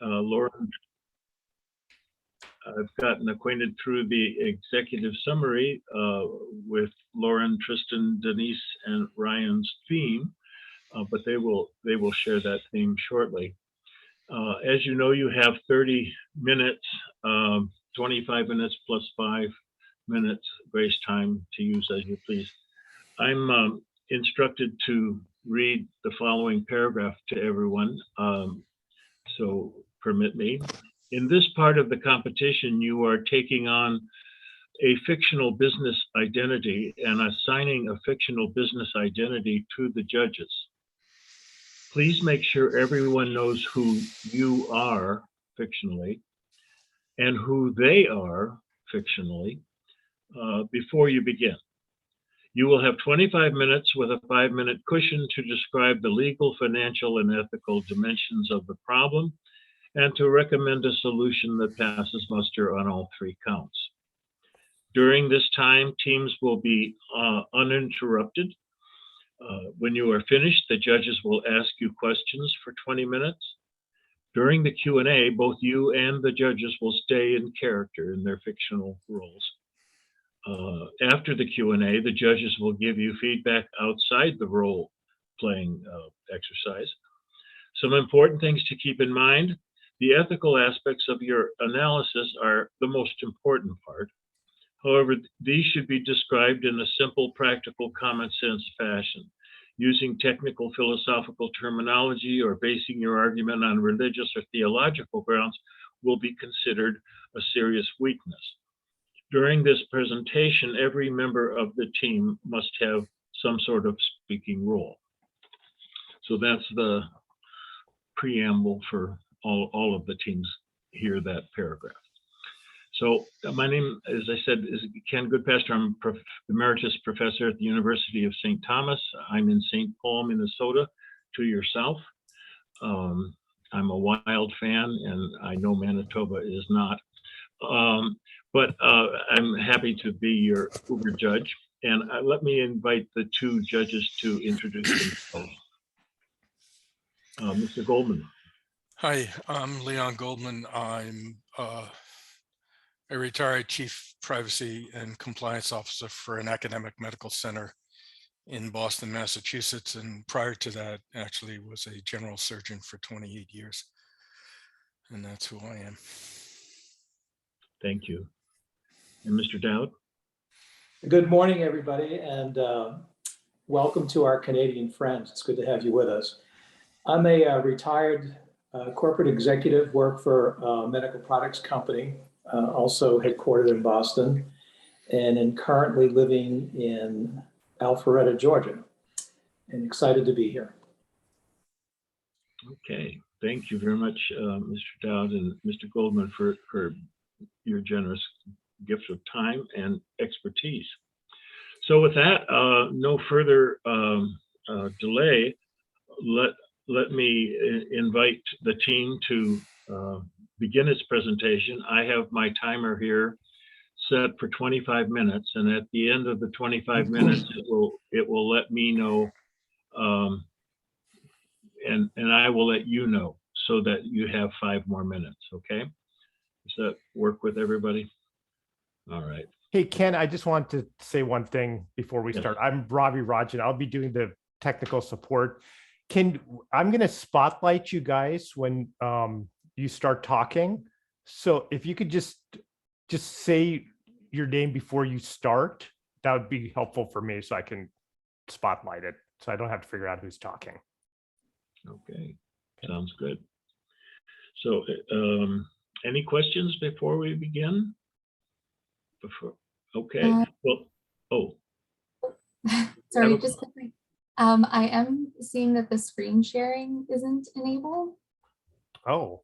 Lauren, I've gotten acquainted through the executive summary with Lauren, Tristan, Denise, and Ryan's theme, but they will share that theme shortly. As you know, you have 30 minutes, 25 minutes plus 5 minutes grace time to use as you please. I'm instructed to read the following paragraph to everyone, so permit me. In this part of the competition, you are taking on a fictional business identity and assigning a fictional business identity to the judges. Please make sure everyone knows who you are fictionally and who they are fictionally before you begin. You will have 25 minutes with a 5-minute cushion to describe the legal, financial, and ethical dimensions of the problem and to recommend a solution that passes muster on all 3 counts. During this time, teams will be uninterrupted. When you are finished, the judges will ask you questions for 20 minutes. During the Q&A, both you and the judges will stay in character in their fictional roles. After the Q&A, the judges will give you feedback outside the role-playing exercise. Some important things to keep in mind. The ethical aspects of your analysis are the most important part. However, these should be described in a simple, practical, common sense fashion. Using technical philosophical terminology or basing your argument on religious or theological grounds will be considered a serious weakness. During this presentation, every member of the team must have some sort of speaking role. So that's the preamble for all of the teams hear that paragraph. So my name, as I said, is Ken Goodpaster. I'm Emeritus Professor at the University of St. Thomas. I'm in St. Paul, Minnesota, to your south. I'm a Wild fan, and I know Manitoba is not. But I'm happy to be your Uber judge. And let me invite the 2 judges to introduce themselves. Mr. Goldman. Hi, I'm Leon Goldman. I'm a retired Chief Privacy and Compliance Officer for an academic medical center in Boston, Massachusetts. And prior to that, actually was a general surgeon for 28 years. And that's who I am. Thank you. And Mr. Dowd? Good morning, everybody, and welcome to our Canadian friends. It's good to have you with us. I'm a retired corporate executive, work for a medical products company, also headquartered in Boston, and am currently living in Alpharetta, Georgia, and excited to be here. Okay, thank you very much, Mr. Dowd and Mr. Goldman for your generous gift of time and expertise. So with that, no further delay, let me invite the team to begin its presentation. I have my timer here set for 25 minutes, and at the end of the 25 minutes, it will let me know, and I will let you know, so that you have 5 more minutes. Okay? Does that work with everybody? All right. Hey, Ken, I just want to say one thing before we start. I'm Ravi Rajan. I'll be doing the technical support. I'm going to spotlight you guys when you start talking. So if you could just say your name before you start, that would be helpful for me so I can spotlight it, so I don't have to figure out who's talking. Okay, sounds good. So any questions before we begin? Okay, well, sorry, just quickly. I am seeing that the screen sharing isn't enabled. Oh.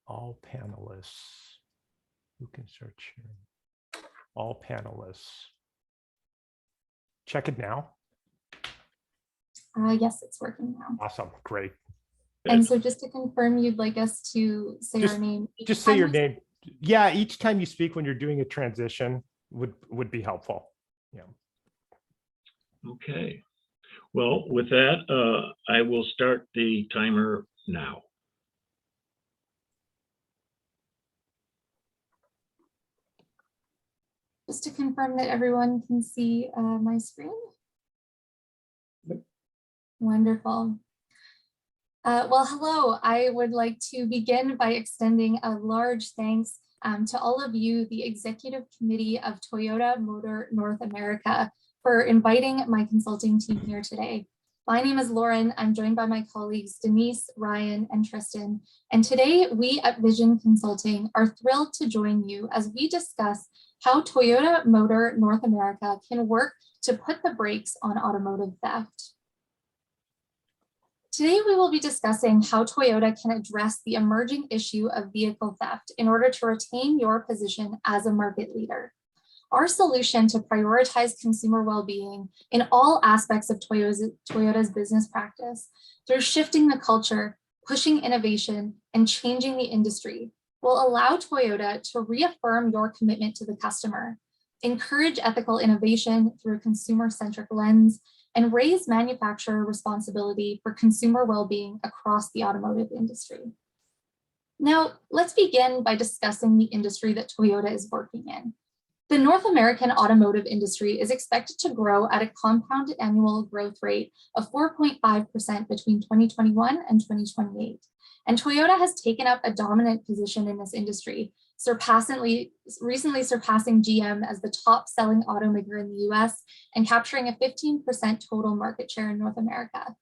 All panelists. Who can start sharing? All panelists. Check it now. Yes, it's working now. Awesome, great. And so just to confirm, you'd like us to say our name? Just say your name. Yeah, each time you speak when you're doing a transition would be helpful. Yeah. Okay. Well, with that, I will start the timer now. Just to confirm that everyone can see my screen. Yep. Wonderful. Well, hello. I would like to begin by extending a large thanks to all of you, the Executive Committee of Toyota Motor North America, for inviting my consulting team here today. My name is Lauren. I'm joined by my colleagues Denise, Ryan, and Tristan. And today we at Vision Consulting are thrilled to join you as we discuss how Toyota Motor North America can work to put the brakes on automotive theft. Today, we will be discussing how Toyota can address the emerging issue of vehicle theft in order to retain your position as a market leader. Our solution to prioritize consumer well-being in all aspects of Toyota's business practice through shifting the culture, pushing innovation, and changing the industry will allow Toyota to reaffirm your commitment to the customer, encourage ethical innovation through a consumer-centric lens, and raise manufacturer responsibility for consumer well-being across the automotive industry. Now, let's begin by discussing the industry that Toyota is working in. The North American automotive industry is expected to grow at a compounded annual growth rate of 4.5% between 2021 and 2028. And Toyota has taken up a dominant position in this industry, recently surpassing GM as the top selling automaker in the US and capturing a 15% total market share in North America.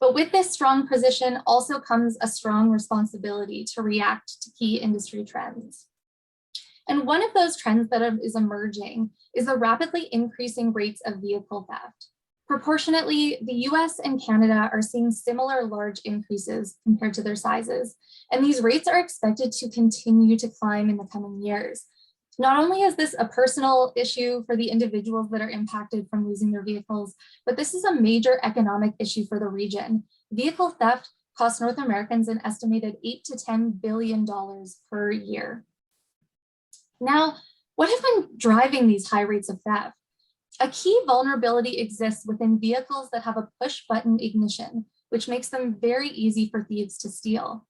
But with this strong position also comes a strong responsibility to react to key industry trends. And one of those trends that is emerging is the rapidly increasing rates of vehicle theft. Proportionately, the US and Canada are seeing similar large increases compared to their sizes, and these rates are expected to continue to climb in the coming years. Not only is this a personal issue for the individuals that are impacted from losing their vehicles, but this is a major economic issue for the region. Vehicle theft costs North Americans an estimated $8 to $10 billion per year. Now, what has been driving these high rates of theft? A key vulnerability exists within vehicles that have a push-button ignition, which makes them very easy for thieves to steal.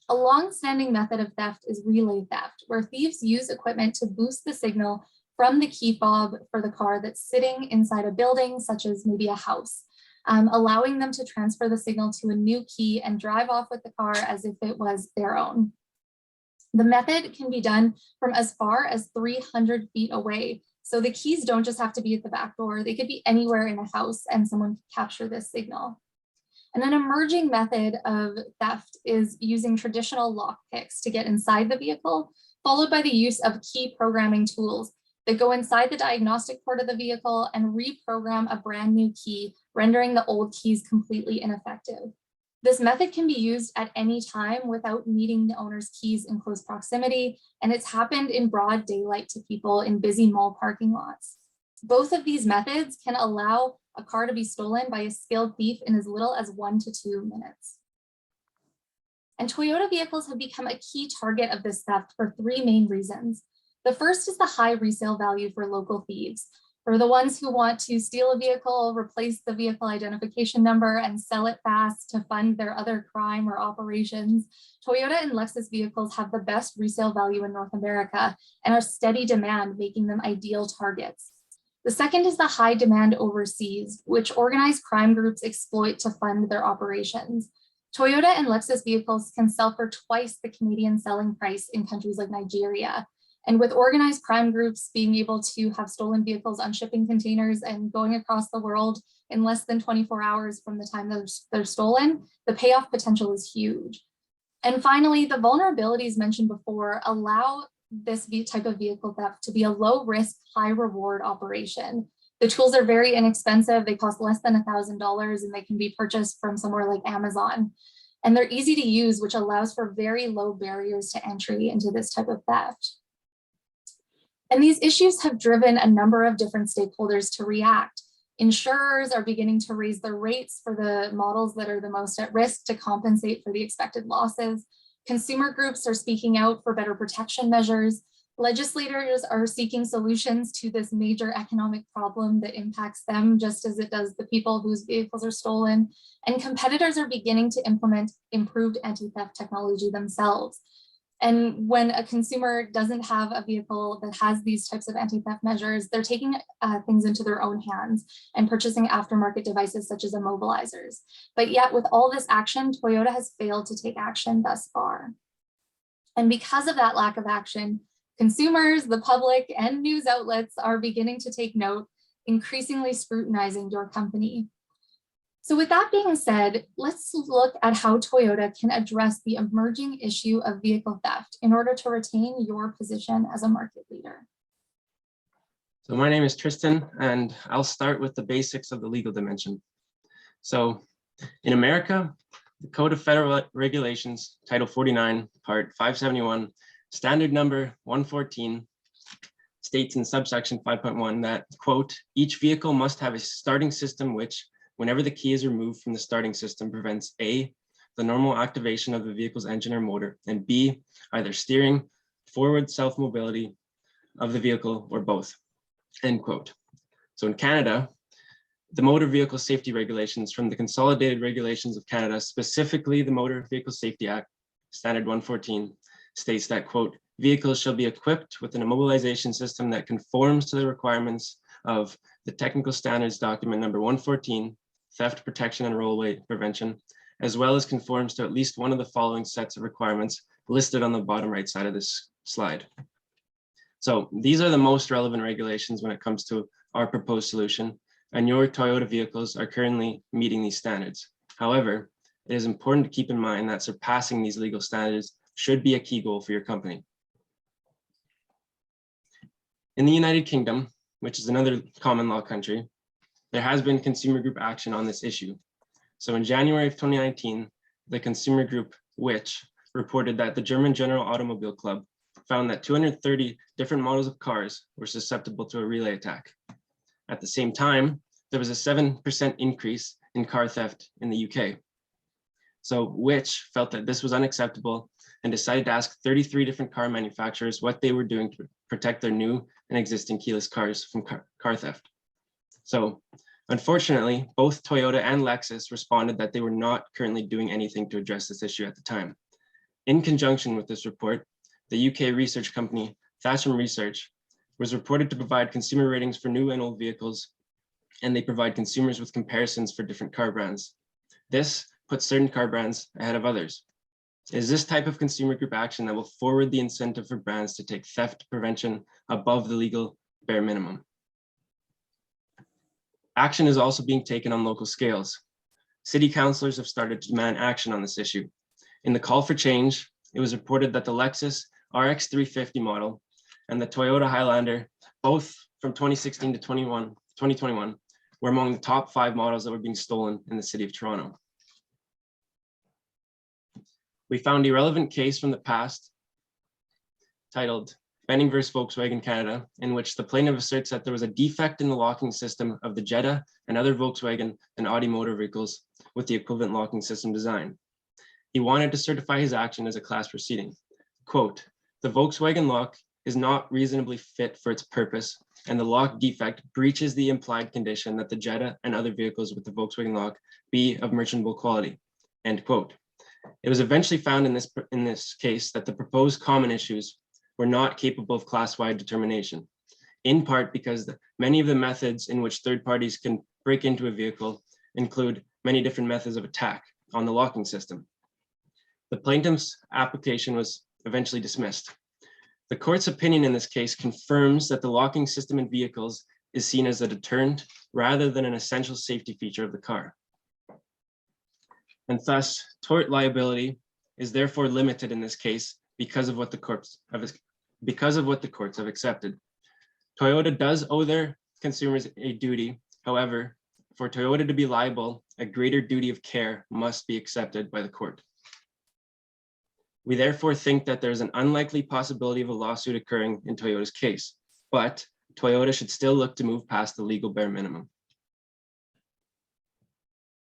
A long-standing method of theft is relay theft, where thieves use equipment to boost the signal from the key fob for the car that's sitting inside a building, such as maybe a house, allowing them to transfer the signal to a new key and drive off with the car as if it was their own. The method can be done from as far as 300 feet away. So the keys don't just have to be at the back door, they could be anywhere in a house and someone could capture this signal. And an emerging method of theft is using traditional lock picks to get inside the vehicle, followed by the use of key programming tools that go inside the diagnostic port of the vehicle and reprogram a brand new key, rendering the old keys completely ineffective. This method can be used at any time without needing the owner's keys in close proximity, and it's happened in broad daylight to people in busy mall parking lots. Both of these methods can allow a car to be stolen by a skilled thief in as little as 1 to 2 minutes. And Toyota vehicles have become a key target of this theft for 3 main reasons. The first is the high resale value for local thieves. For the ones who want to steal a vehicle, replace the vehicle identification number, and sell it fast to fund their other crime or operations, Toyota and Lexus vehicles have the best resale value in North America and are steady demand, making them ideal targets. The second is the high demand overseas, which organized crime groups exploit to fund their operations. Toyota and Lexus vehicles can sell for twice the Canadian selling price in countries like Nigeria. And with organized crime groups being able to have stolen vehicles on shipping containers and going across the world in less than 24 hours from the time they're stolen, the payoff potential is huge. And finally, the vulnerabilities mentioned before allow this type of vehicle theft to be a low risk, high reward operation. The tools are very inexpensive. They cost less than $1,000 and they can be purchased from somewhere like Amazon. And they're easy to use, which allows for very low barriers to entry into this type of theft. And these issues have driven a number of different stakeholders to react. Insurers are beginning to raise their rates for the models that are the most at risk to compensate for the expected losses. Consumer groups are speaking out for better protection measures. Legislators are seeking solutions to this major economic problem that impacts them just as it does the people whose vehicles are stolen, and competitors are beginning to implement improved anti-theft technology themselves. And when a consumer doesn't have a vehicle that has these types of anti-theft measures, they're taking things into their own hands and purchasing aftermarket devices such as immobilizers. But yet with all this action, Toyota has failed to take action thus far. And because of that lack of action, consumers, the public, and news outlets are beginning to take note, increasingly scrutinizing your company. So with that being said, let's look at how Toyota can address the emerging issue of vehicle theft in order to retain your position as a market leader. So my name is Tristan, and I'll start with the basics of the legal dimension. So in America, the Code of Federal Regulations, Title 49, Part 571, Standard number 114, states in subsection 5.1 that, quote, each vehicle must have a starting system which, whenever the key is removed from the starting system, prevents A, the normal activation of the vehicle's engine or motor, and B, either steering, forward self-mobility of the vehicle, or both, end quote. So in Canada, the Motor Vehicle Safety Regulations from the Consolidated Regulations of Canada, specifically the Motor Vehicle Safety Act, Standard 114, states that, quote, vehicles shall be equipped with an immobilization system that conforms to the requirements of the Technical Standards Document number 114, Theft Protection and Rollway Prevention, as well as conforms to at least one of the following sets of requirements listed on the bottom right side of this slide. So these are the most relevant regulations when it comes to our proposed solution, and your Toyota vehicles are currently meeting these standards. However, it is important to keep in mind that surpassing these legal standards should be a key goal for your company. In the United Kingdom, which is another common law country, there has been consumer group action on this issue. So in January of 2019, the consumer group Which reported that the German General Automobile Club found that 230 different models of cars were susceptible to a relay attack. At the same time, there was a 7% increase in car theft in the UK. So Which felt that this was unacceptable and decided to ask 33 different car manufacturers what they were doing to protect their new and existing keyless cars from car theft. So unfortunately, both Toyota and Lexus responded that they were not currently doing anything to address this issue at the time. In conjunction with this report, the UK research company Thatcham Research was reported to provide consumer ratings for new and old vehicles, and they provide consumers with comparisons for different car brands. This puts certain car brands ahead of others. It is this type of consumer group action that will forward the incentive for brands to take theft prevention above the legal bare minimum. Action is also being taken on local scales. City councilors have started to demand action on this issue. In the call for change, it was reported that the Lexus RX 350 model and the Toyota Highlander, both from 2016 to 2021, were among the top 5 models that were being stolen in the city of Toronto. We found a relevant case from the past titled Benning versus Volkswagen Canada, in which the plaintiff asserts that there was a defect in the locking system of the Jetta and other Volkswagen and Audi motor vehicles with the equivalent locking system design. He wanted to certify his action as a class proceeding. Quote, the Volkswagen lock is not reasonably fit for its purpose, and the lock defect breaches the implied condition that the Jetta and other vehicles with the Volkswagen lock be of merchantable quality, end quote. It was eventually found in this case that the proposed common issues were not capable of class-wide determination, in part because many of the methods in which third parties can break into a vehicle include many different methods of attack on the locking system. The plaintiff's application was eventually dismissed. The court's opinion in this case confirms that the locking system in vehicles is seen as a deterrent rather than an essential safety feature of the car. And thus, tort liability is therefore limited in this case because of what the courts have accepted. Toyota does owe their consumers a duty. However, for Toyota to be liable, a greater duty of care must be accepted by the court. We therefore think that there's an unlikely possibility of a lawsuit occurring in Toyota's case, but Toyota should still look to move past the legal bare minimum.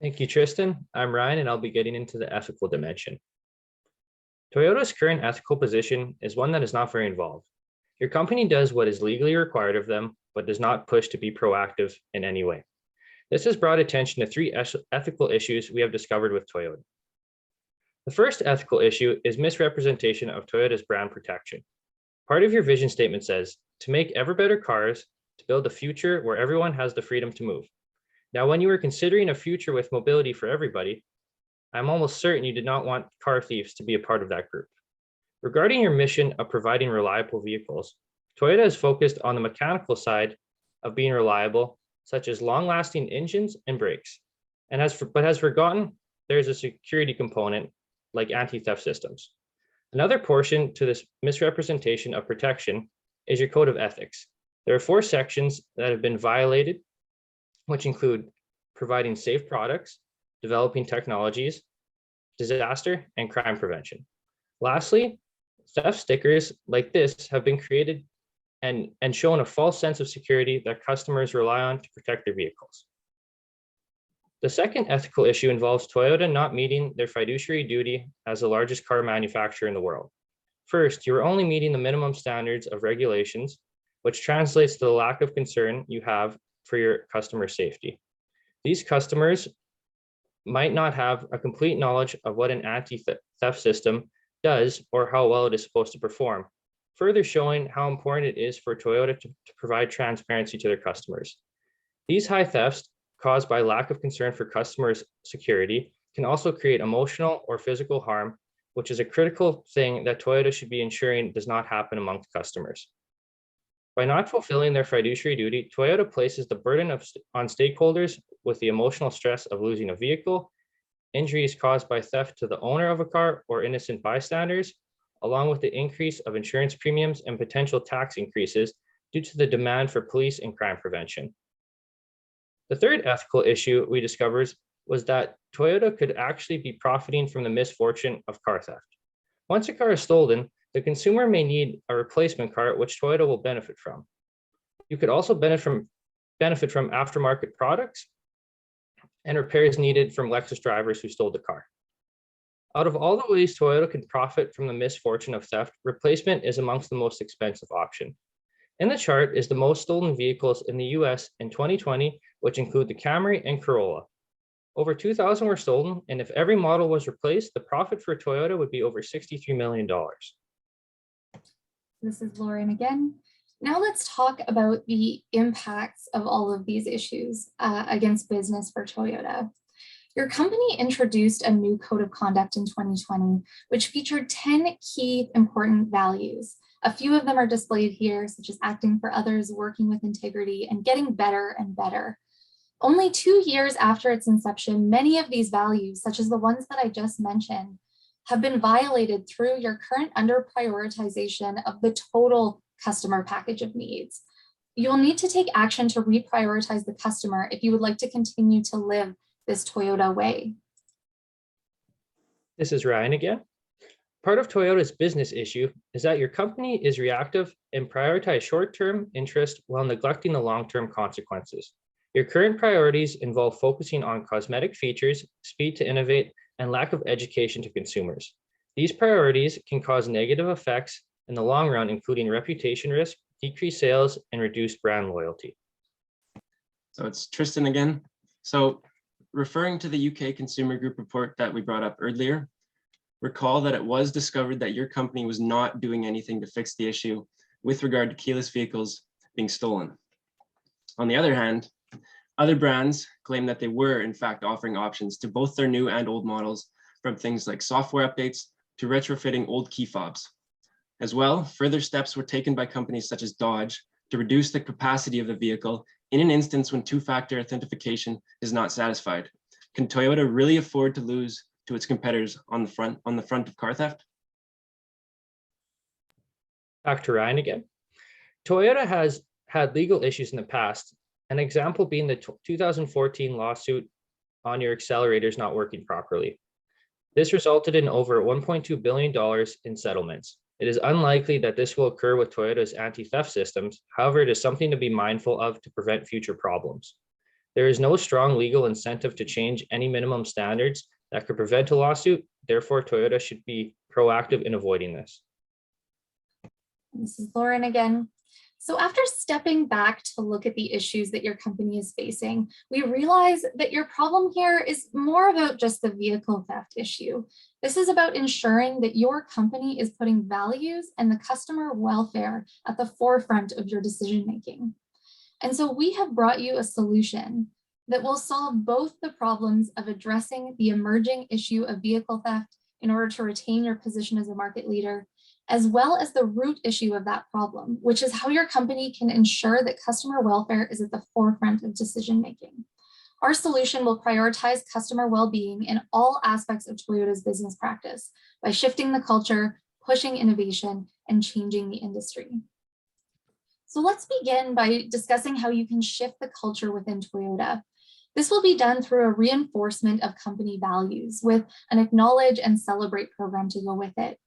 Thank you, Tristan. I'm Ryan, and I'll be getting into the ethical dimension. Toyota's current ethical position is one that is not very involved. Your company does what is legally required of them, but does not push to be proactive in any way. This has brought attention to three ethical issues we have discovered with Toyota. The first ethical issue is misrepresentation of Toyota's brand protection. Part of your vision statement says, to make ever better cars, to build a future where everyone has the freedom to move. Now, when you were considering a future with mobility for everybody, I'm almost certain you did not want car thieves to be a part of that group. Regarding your mission of providing reliable vehicles, Toyota is focused on the mechanical side of being reliable, such as long-lasting engines and brakes, and has forgotten there's a security component like anti-theft systems. Another portion to this misrepresentation of protection is your code of ethics. There are 4 sections that have been violated, which include providing safe products, developing technologies, disaster, and crime prevention. Lastly, theft stickers like this have been created and shown a false sense of security that customers rely on to protect their vehicles. The second ethical issue involves Toyota not meeting their fiduciary duty as the largest car manufacturer in the world. First, you are only meeting the minimum standards of regulations, which translates to the lack of concern you have for your customer safety. These customers might not have a complete knowledge of what an anti-theft system does or how well it is supposed to perform, further showing how important it is for Toyota to provide transparency to their customers. These high thefts caused by lack of concern for customers' security can also create emotional or physical harm, which is a critical thing that Toyota should be ensuring does not happen amongst customers. By not fulfilling their fiduciary duty, Toyota places the burden on stakeholders with the emotional stress of losing a vehicle, injuries caused by theft to the owner of a car or innocent bystanders, along with the increase of insurance premiums and potential tax increases due to the demand for police and crime prevention. The third ethical issue we discovered was that Toyota could actually be profiting from the misfortune of car theft. Once a car is stolen, the consumer may need a replacement car, which Toyota will benefit from. You could also benefit from aftermarket products and repairs needed from Lexus drivers who stole the car. Out of all the ways Toyota can profit from the misfortune of theft, replacement is amongst the most expensive option. In the chart is the most stolen vehicles in the US in 2020, which include the Camry and Corolla. Over 2,000 were stolen, and if every model was replaced, the profit for Toyota would be over $63 million. This is Lauren again. Now let's talk about the impacts of all of these issues against business for Toyota. Your company introduced a new code of conduct in 2020, which featured 10 key important values. A few of them are displayed here, such as acting for others, working with integrity, and getting better and better. Only 2 years after its inception, many of these values, such as the ones that I just mentioned, have been violated through your current under-prioritization of the total customer package of needs. You'll need to take action to reprioritize the customer if you would like to continue to live this Toyota way. This is Ryan again. Part of Toyota's business issue is that your company is reactive and prioritize short-term interest while neglecting the long-term consequences. Your current priorities involve focusing on cosmetic features, speed to innovate, and lack of education to consumers. These priorities can cause negative effects in the long run, including reputation risk, decreased sales, and reduced brand loyalty. So it's Tristan again. So referring to the UK Consumer Group report that we brought up earlier, recall that it was discovered that your company was not doing anything to fix the issue with regard to keyless vehicles being stolen. On the other hand, other brands claim that they were in fact offering options to both their new and old models, from things like software updates to retrofitting old key fobs. As well, further steps were taken by companies such as Dodge to reduce the capacity of the vehicle in an instance when two-factor authentication is not satisfied. Can Toyota really afford to lose to its competitors on the front of car theft? Back to Ryan again. Toyota has had legal issues in the past, an example being the 2014 lawsuit on your accelerators not working properly. This resulted in over $1.2 billion in settlements. It is unlikely that this will occur with Toyota's anti-theft systems. However, it is something to be mindful of to prevent future problems. There is no strong legal incentive to change any minimum standards that could prevent a lawsuit. Therefore, Toyota should be proactive in avoiding this. This is Lauren again. So after stepping back to look at the issues that your company is facing, we realize that your problem here is more about just the vehicle theft issue. This is about ensuring that your company is putting values and the customer welfare at the forefront of your decision-making. And so we have brought you a solution that will solve both the problems of addressing the emerging issue of vehicle theft in order to retain your position as a market leader, as well as the root issue of that problem, which is how your company can ensure that customer welfare is at the forefront of decision-making. Our solution will prioritize customer well-being in all aspects of Toyota's business practice by shifting the culture, pushing innovation, and changing the industry. So let's begin by discussing how you can shift the culture within Toyota. This will be done through a reinforcement of company values with an acknowledge and celebrate program to go with it.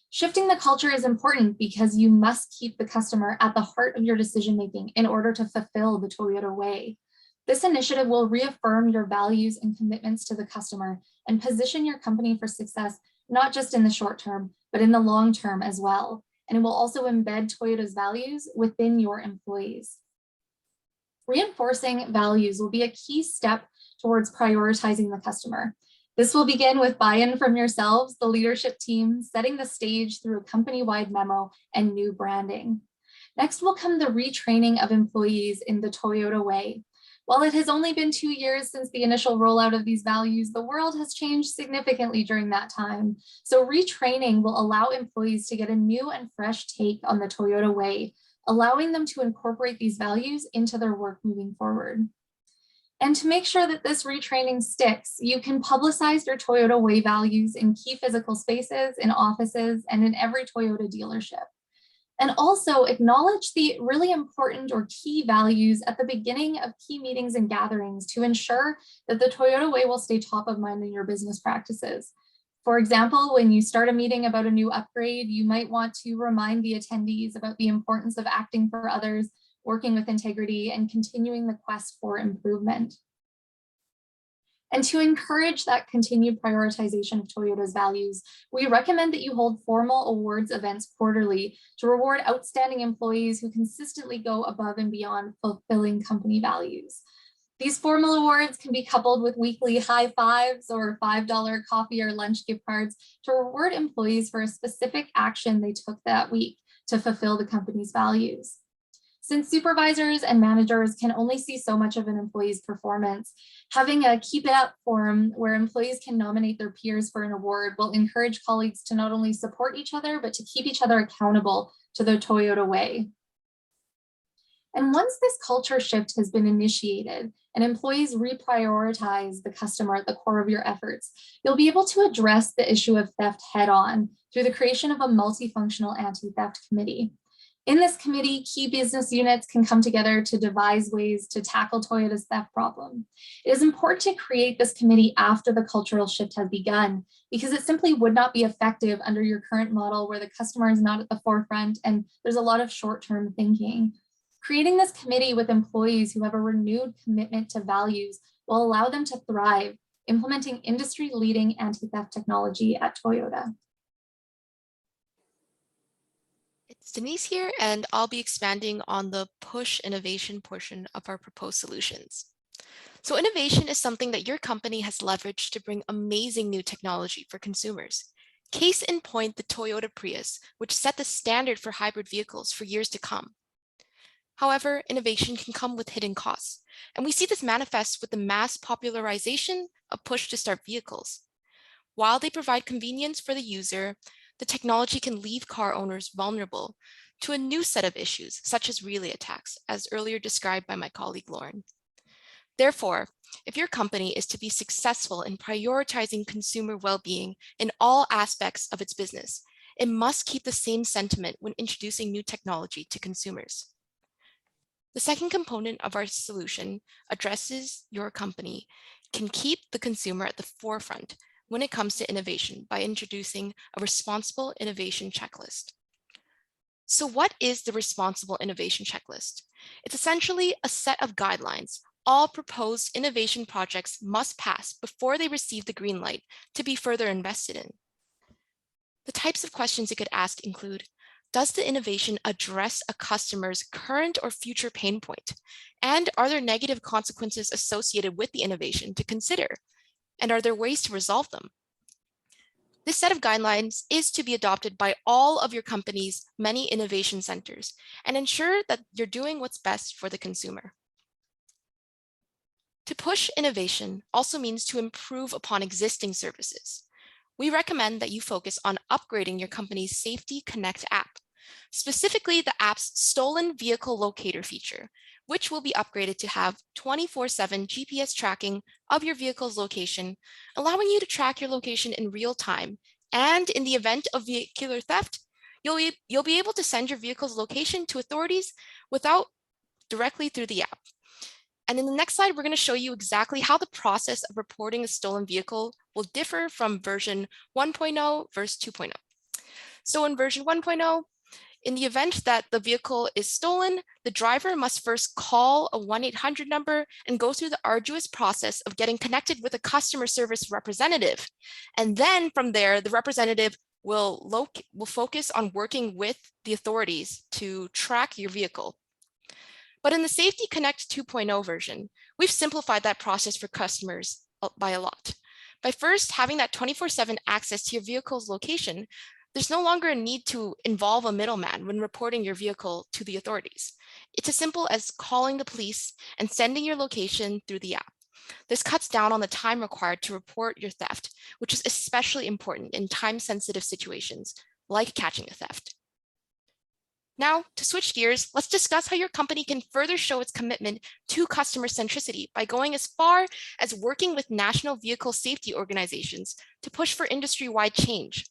Shifting the culture is important because you must keep the customer at the heart of your decision-making in order to fulfill the Toyota way. This initiative will reaffirm your values and commitments to the customer and position your company for success, not just in the short term, but in the long term as well. And it will also embed Toyota's values within your employees. Reinforcing values will be a key step towards prioritizing the customer. This will begin with buy-in from yourselves, the leadership team, setting the stage through a company-wide memo and new branding. Next will come the retraining of employees in the Toyota way. While it has only been 2 years since the initial rollout of these values, the world has changed significantly during that time. So retraining will allow employees to get a new and fresh take on the Toyota way, allowing them to incorporate these values into their work moving forward. And to make sure that this retraining sticks, you can publicize your Toyota way values in key physical spaces, in offices, and in every Toyota dealership. And also acknowledge the really important or key values at the beginning of key meetings and gatherings to ensure that the Toyota way will stay top of mind in your business practices. For example, when you start a meeting about a new upgrade, you might want to remind the attendees about the importance of acting for others, working with integrity, and continuing the quest for improvement. And to encourage that continued prioritization of Toyota's values, we recommend that you hold formal awards events quarterly to reward outstanding employees who consistently go above and beyond fulfilling company values. These formal awards can be coupled with weekly high fives or $5 coffee or lunch gift cards to reward employees for a specific action they took that week to fulfill the company's values. Since supervisors and managers can only see so much of an employee's performance, having a keep it up forum where employees can nominate their peers for an award will encourage colleagues to not only support each other, but to keep each other accountable to the Toyota way. And once this culture shift has been initiated and employees reprioritize the customer at the core of your efforts, you'll be able to address the issue of theft head on through the creation of a multifunctional anti-theft committee. In this committee, key business units can come together to devise ways to tackle Toyota's theft problem. It is important to create this committee after the cultural shift has begun, because it simply would not be effective under your current model where the customer is not at the forefront and there's a lot of short-term thinking. Creating this committee with employees who have a renewed commitment to values will allow them to thrive, implementing industry-leading anti-theft technology at Toyota. It's Denise here, and I'll be expanding on the push innovation portion of our proposed solutions. So innovation is something that your company has leveraged to bring amazing new technology for consumers. Case in point, the Toyota Prius, which set the standard for hybrid vehicles for years to come. However, innovation can come with hidden costs, and we see this manifest with the mass popularization of push-to-start vehicles. While they provide convenience for the user, the technology can leave car owners vulnerable to a new set of issues, such as relay attacks, as earlier described by my colleague Lauren. Therefore, if your company is to be successful in prioritizing consumer well-being in all aspects of its business, it must keep the same sentiment when introducing new technology to consumers. The second component of our solution addresses your company can keep the consumer at the forefront when it comes to innovation by introducing a responsible innovation checklist. So what is the responsible innovation checklist? It's essentially a set of guidelines all proposed innovation projects must pass before they receive the green light to be further invested in. The types of questions it could ask include, does the innovation address a customer's current or future pain point? And are there negative consequences associated with the innovation to consider? And are there ways to resolve them? This set of guidelines is to be adopted by all of your company's many innovation centers and ensure that you're doing what's best for the consumer. To push innovation also means to improve upon existing services. We recommend that you focus on upgrading your company's Safety Connect app, specifically the app's stolen vehicle locator feature, which will be upgraded to have 24/7 GPS tracking of your vehicle's location, allowing you to track your location in real time. And in the event of vehicular theft, you'll be able to send your vehicle's location to authorities directly through the app. And in the next slide, we're going to show you exactly how the process of reporting a stolen vehicle will differ from version 1.0 versus 2.0. So in version 1.0, in the event that the vehicle is stolen, the driver must first call a 1-800 number and go through the arduous process of getting connected with a customer service representative. And then from there, the representative will focus on working with the authorities to track your vehicle. But in the Safety Connect 2.0 version, we've simplified that process for customers by a lot. By first having that 24/7 access to your vehicle's location, there's no longer a need to involve a middleman when reporting your vehicle to the authorities. It's as simple as calling the police and sending your location through the app. This cuts down on the time required to report your theft, which is especially important in time-sensitive situations like catching a theft. Now, to switch gears, let's discuss how your company can further show its commitment to customer centricity by going as far as working with national vehicle safety organizations to push for industry-wide change.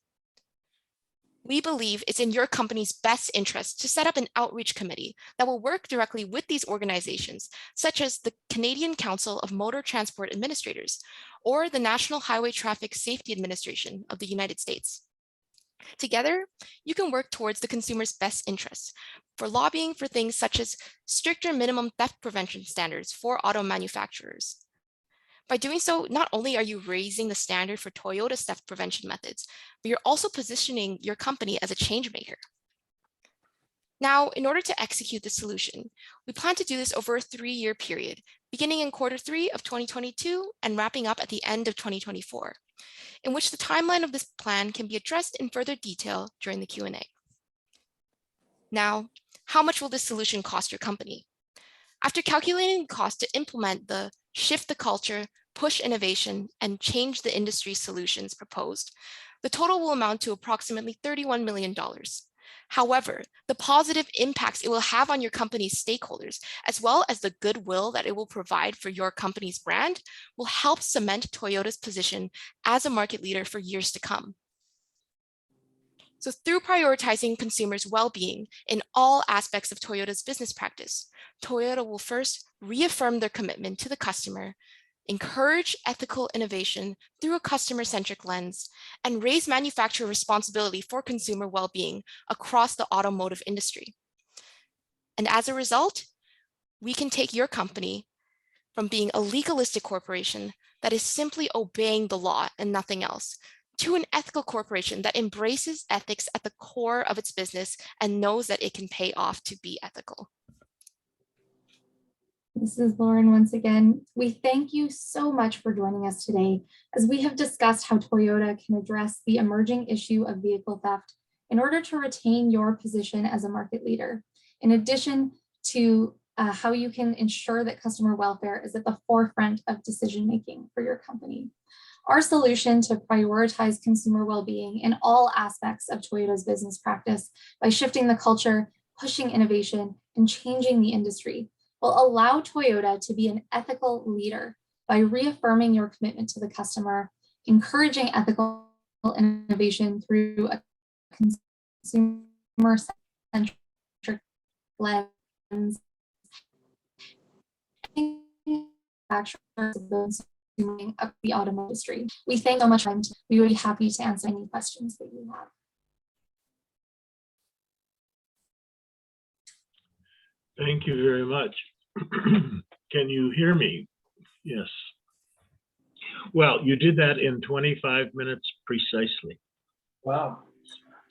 We believe it's in your company's best interest to set up an outreach committee that will work directly with these organizations, such as the Canadian Council of Motor Transport Administrators or the National Highway Traffic Safety Administration of the United States. Together, you can work towards the consumer's best interests for lobbying for things such as stricter minimum theft prevention standards for auto manufacturers. By doing so, not only are you raising the standard for Toyota's theft prevention methods, but you're also positioning your company as a change maker. Now, in order to execute the solution, we plan to do this over a 3-year period, beginning in Q3 of 2022 and wrapping up at the end of 2024, in which the timeline of this plan can be addressed in further detail during the Q&A. Now, how much will this solution cost your company? After calculating the cost to implement the shift the culture, push innovation, and change the industry solutions proposed, the total will amount to approximately $31 million. However, the positive impacts it will have on your company's stakeholders, as well as the goodwill that it will provide for your company's brand, will help cement Toyota's position as a market leader for years to come. So through prioritizing consumers' well-being in all aspects of Toyota's business practice, Toyota will first reaffirm their commitment to the customer, encourage ethical innovation through a customer-centric lens, and raise manufacturer responsibility for consumer well-being across the automotive industry. And as a result, we can take your company from being a legalistic corporation that is simply obeying the law and nothing else, to an ethical corporation that embraces ethics at the core of its business and knows that it can pay off to be ethical. This is Lauren once again. We thank you so much for joining us today as we have discussed how Toyota can address the emerging issue of vehicle theft in order to retain your position as a market leader, in addition to how you can ensure that customer welfare is at the forefront of decision-making for your company. Our solution to prioritize consumer well-being in all aspects of Toyota's business practice by shifting the culture, pushing innovation, and changing the industry will allow Toyota to be an ethical leader by reaffirming your commitment to the customer, encouraging ethical innovation through a consumer-centric lens, of the automotive industry. We thank you so much, and we would be happy to answer any questions that you have. Thank you very much. Can you hear me? Yes. Well, you did that in 25 minutes precisely. Wow.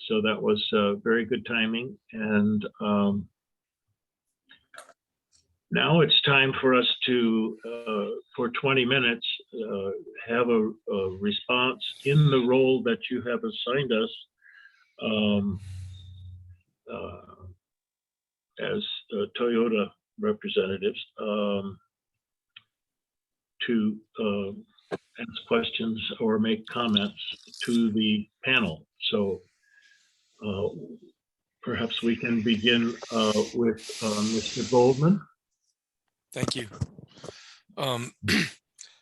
So that was very good timing. And now it's time for us to, for 20 minutes, have a response in the role that you have assigned us as Toyota representatives to ask questions or make comments to the panel. So perhaps we can begin with Mr. Goldman. Thank you.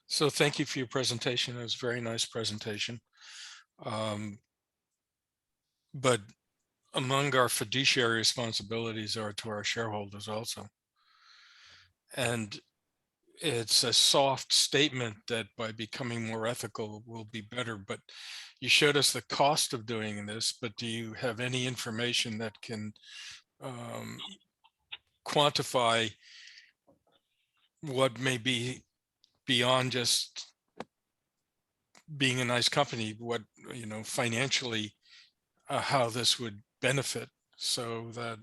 So thank you for your presentation. It was a very nice presentation. But among our fiduciary responsibilities are to our shareholders also. And it's a soft statement that by becoming more ethical will be better, but you showed us the cost of doing this, but do you have any information that can quantify what may be beyond just being a nice company, what, you know, financially, how this would benefit, so that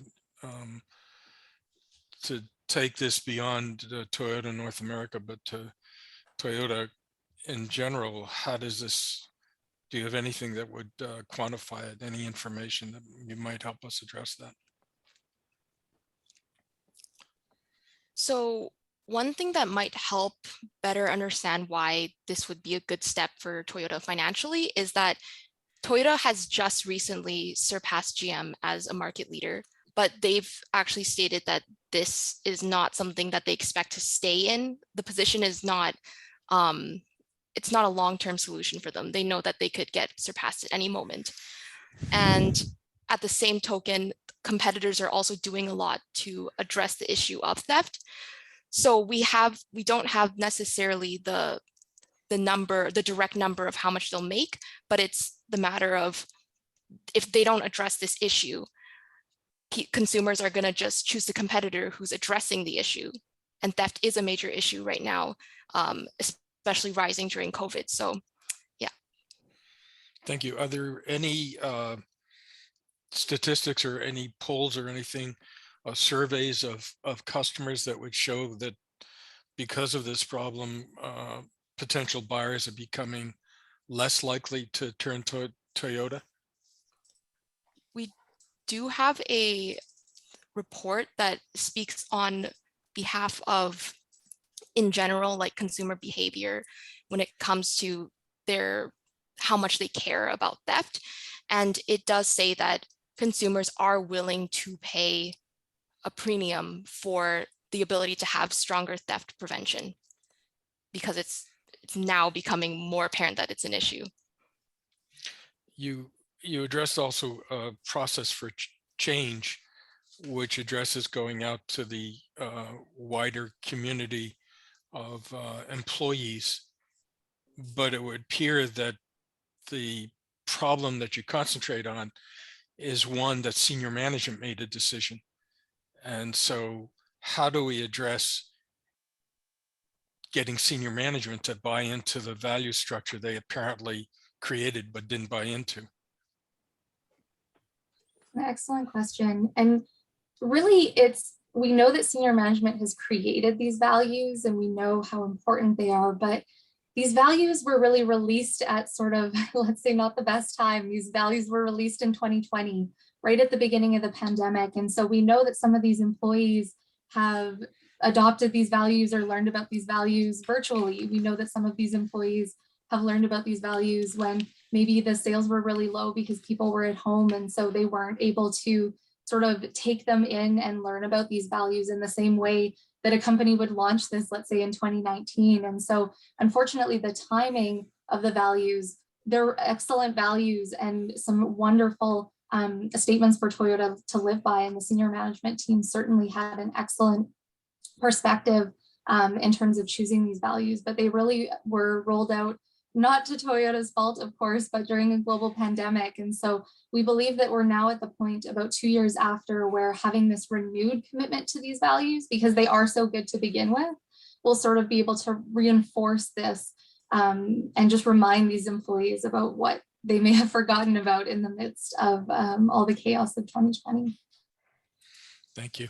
to take this beyond Toyota North America, but to Toyota in general, how does this, do you have anything that would quantify it, any information that you might help us address that? So one thing that might help better understand why this would be a good step for Toyota financially is that Toyota has just recently surpassed GM as a market leader, but they've actually stated that this is not something that they expect to stay in. The position is not, it's not a long-term solution for them. They know that they could get surpassed at any moment. And at the same token, competitors are also doing a lot to address the issue of theft. So we don't have necessarily the direct number of how much they'll make, but it's the matter of, if they don't address this issue, consumers are going to just choose the competitor who's addressing the issue. And theft is a major issue right now, especially rising during COVID. So, yeah. Thank you. Are there any statistics or any polls or anything, surveys of customers that would show that because of this problem, potential buyers are becoming less likely to turn to Toyota? We do have a report that speaks on behalf of, in general, like consumer behavior when it comes to how much they care about theft. And it does say that consumers are willing to pay a premium for the ability to have stronger theft prevention, because it's now becoming more apparent that it's an issue. You addressed also a process for change, which addresses going out to the wider community of employees. But it would appear that the problem that you concentrate on is one that senior management made a decision. And so how do we address getting senior management to buy into the value structure they apparently created but didn't buy into? An excellent question. And really, we know that senior management has created these values and we know how important they are, but these values were really released at sort of, let's say, not the best time. These values were released in 2020, right at the beginning of the pandemic. And so we know that some of these employees have adopted these values or learned about these values virtually. We know that some of these employees have learned about these values when maybe the sales were really low because people were at home, and so they weren't able to sort of take them in and learn about these values in the same way that a company would launch this, let's say in 2019. And so unfortunately, the timing of the values, they're excellent values and some wonderful statements for Toyota to live by. And the senior management team certainly had an excellent perspective in terms of choosing these values, but they really were rolled out, not to Toyota's fault, of course, but during a global pandemic. And so we believe that we're now at the point about 2 years after where having this renewed commitment to these values, because they are so good to begin with, we'll sort of be able to reinforce this and just remind these employees about what they may have forgotten about in the midst of all the chaos of 2020. Thank you.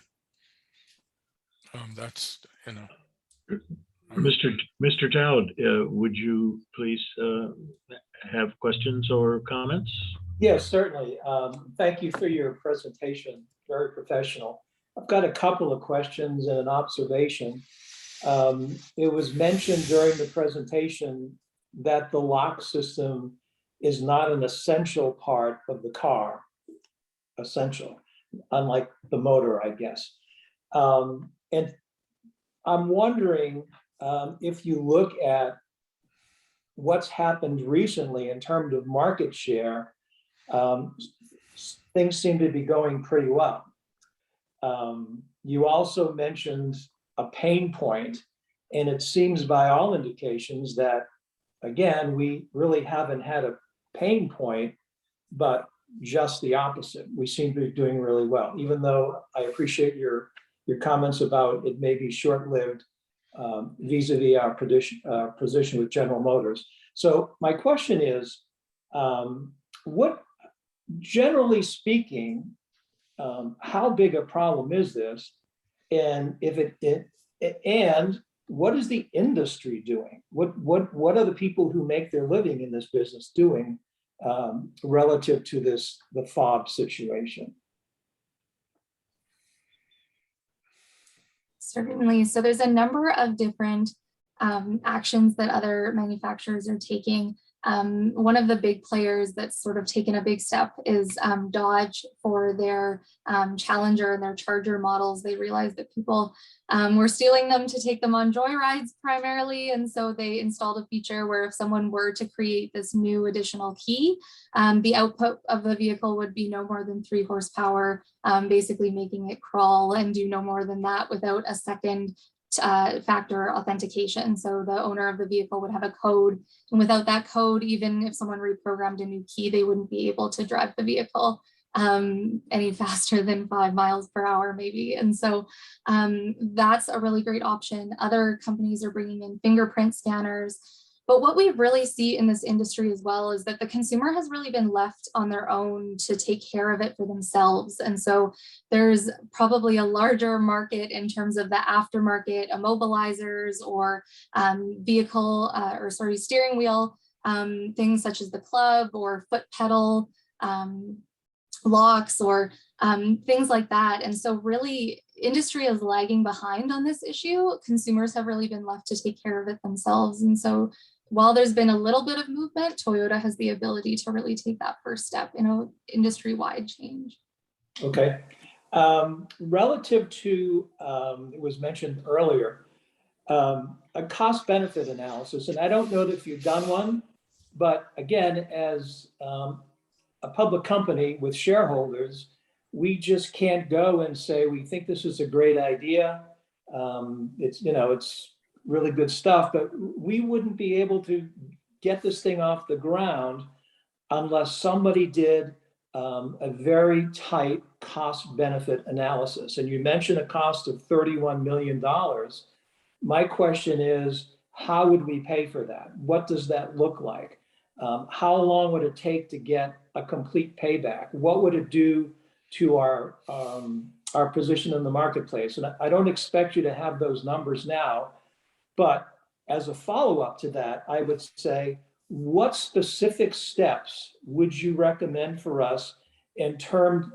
That's, Mr. Dowd, would you please have questions or comments? Yes, certainly. Thank you for your presentation. Very professional. I've got a couple of questions and an observation. It was mentioned during the presentation that the lock system is not an essential part of the car. Essential, unlike the motor, I guess. And I'm wondering if you look at what's happened recently in terms of market share, things seem to be going pretty well. You also mentioned a pain point, and it seems by all indications that, again, we really haven't had a pain point, but just the opposite. We seem to be doing really well, even though I appreciate your comments about it may be short-lived vis-a-vis our position with General Motors. So my question is, what, generally speaking, how big a problem is this? And if and what is the industry doing? What are the people who make their living in this business doing relative to the fob situation? Certainly. So there's a number of different actions that other manufacturers are taking. One of the big players that's sort of taken a big step is Dodge for their Challenger and their Charger models. They realized that people were stealing them to take them on joyrides primarily. And so they installed a feature where if someone were to create this new additional key, the output of the vehicle would be no more than 3 horsepower, basically making it crawl and do no more than that without a second factor authentication. So the owner of the vehicle would have a code, and without that code, even if someone reprogrammed a new key, they wouldn't be able to drive the vehicle any faster than 5 miles per hour maybe. And so that's a really great option. Other companies are bringing in fingerprint scanners. But what we really see in this industry as well is that the consumer has really been left on their own to take care of it for themselves. And so there's probably a larger market in terms of the aftermarket immobilizers or steering wheel, things such as the club or foot pedal locks or things like that. And so really industry is lagging behind on this issue. Consumers have really been left to take care of it themselves. And so while there's been a little bit of movement, Toyota has the ability to really take that first step in an industry-wide change. Okay. Relative to, it was mentioned earlier, a cost-benefit analysis, and I don't know if you've done one, but again, as a public company with shareholders, we just can't go and say, we think this is a great idea. It's really good stuff, but we wouldn't be able to get this thing off the ground unless somebody did a very tight cost benefit analysis. And you mentioned a cost of $31 million. My question is, how would we pay for that? What does that look like? How long would it take to get a complete payback? What would it do to our position in the marketplace? And I don't expect you to have those numbers now, but as a follow-up to that, I would say, what specific steps would you recommend for us in terms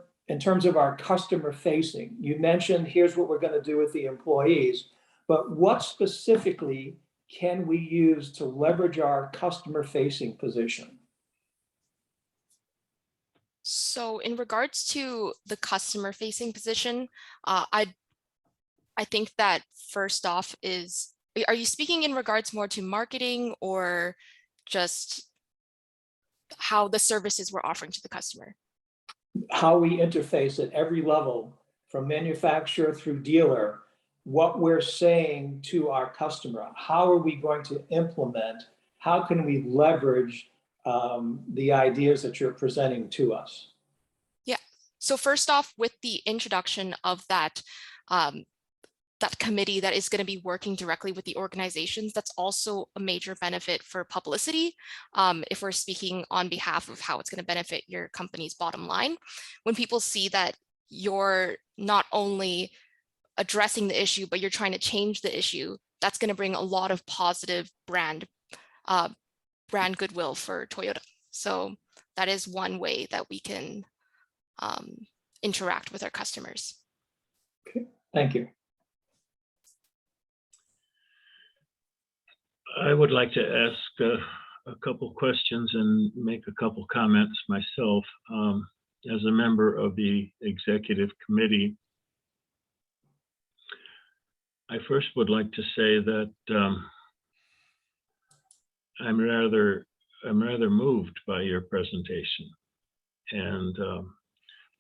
of our customer facing? You mentioned, here's what we're going to do with the employees, but what specifically can we use to leverage our customer facing position? So in regards to the customer facing position, I think that first off is, are you speaking in regards more to marketing or just how the services we're offering to the customer? How we interface at every level, from manufacturer through dealer, what we're saying to our customer. How are we going to implement? How can we leverage the ideas that you're presenting to us? Yeah, so first off, with the introduction of that that committee that is going to be working directly with the organizations, that's also a major benefit for publicity. If we're speaking on behalf of how it's going to benefit your company's bottom line, when people see that you're not only addressing the issue, but you're trying to change the issue, that's going to bring a lot of positive brand goodwill for Toyota. So that is one way that we can interact with our customers. Okay, thank you. I would like to ask a couple questions and make a couple comments myself. As a member of the executive committee, I first would like to say that I'm rather moved by your presentation, and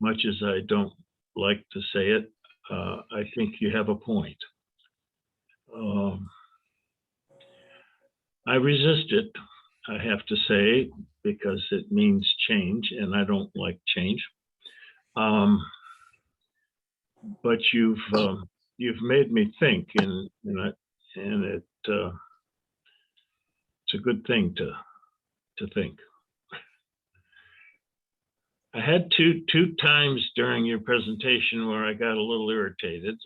much as I don't like to say it, I think you have a point. I resist it, I have to say, because it means change, and I don't like change. But you've made me think, and it's a good thing to think. I had two times during your presentation where I got a little irritated.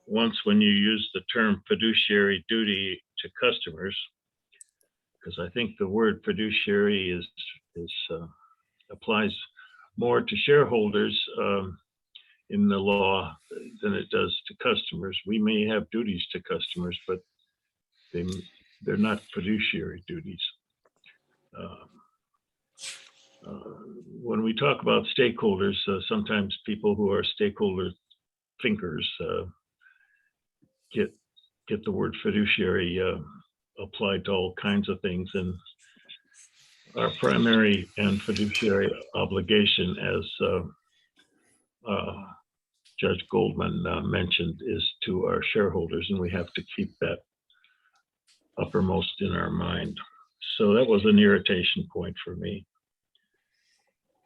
Once when you used the term fiduciary duty to customers, because I think the word fiduciary applies more to shareholders in the law than it does to customers. We may have duties to customers, but they're not fiduciary duties. When we talk about stakeholders, sometimes people who are stakeholder thinkers get the word fiduciary applied to all kinds of things, and our primary and fiduciary obligation, as Judge Goldman mentioned, is to our shareholders, and we have to keep that uppermost in our mind. So that was an irritation point for me.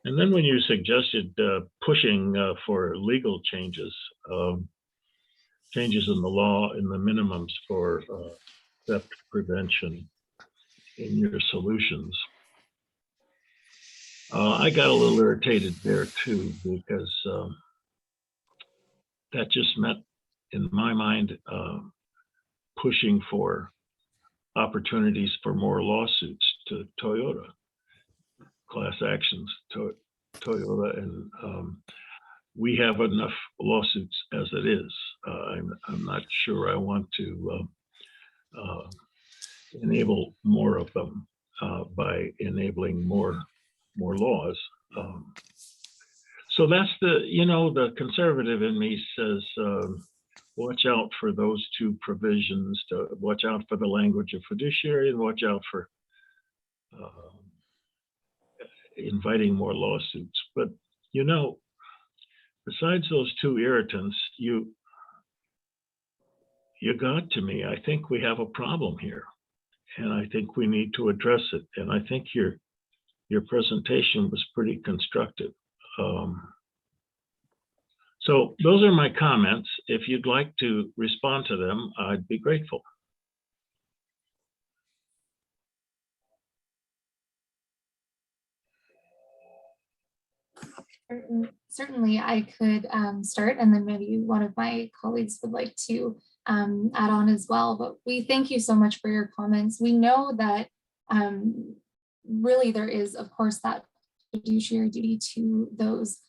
And then when you suggested pushing for legal changes, changes in the law and the minimums for theft prevention in your solutions, I got a little irritated there too, because that just meant, in my mind, pushing for opportunities for more lawsuits to Toyota, class actions to Toyota, and we have enough lawsuits as it is. I'm not sure I want to enable more of them by enabling more laws. So that's the conservative in me says, watch out for those two provisions, to watch out for the language of fiduciary, and watch out for inviting more lawsuits. But besides those two irritants, you got to me. I think we have a problem here, and I think we need to address it. And I think your presentation was pretty constructive. So those are my comments. If you'd like to respond to them, I'd be grateful. Certainly, I could start, and then maybe one of my colleagues would like to add on as well. But we thank you so much for your comments. We know that really there is, of course, that fiduciary duty to those,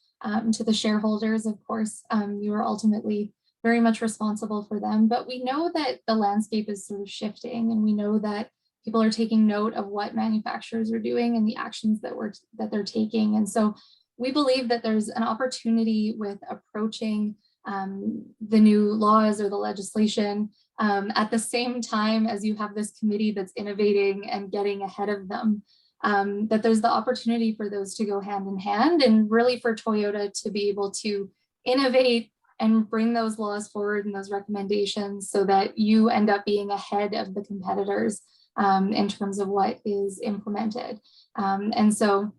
to the shareholders. Of course, you are ultimately very much responsible for them. But we know that the landscape is sort of shifting, and we know that people are taking note of what manufacturers are doing and the actions that they're taking. And so we believe that there's an opportunity with approaching the new laws or the legislation at the same time as you have this committee that's innovating and getting ahead of them, that there's the opportunity for those to go hand in hand, and really for Toyota to be able to innovate and bring those laws forward and those recommendations so that you end up being ahead of the competitors in terms of what is implemented. And so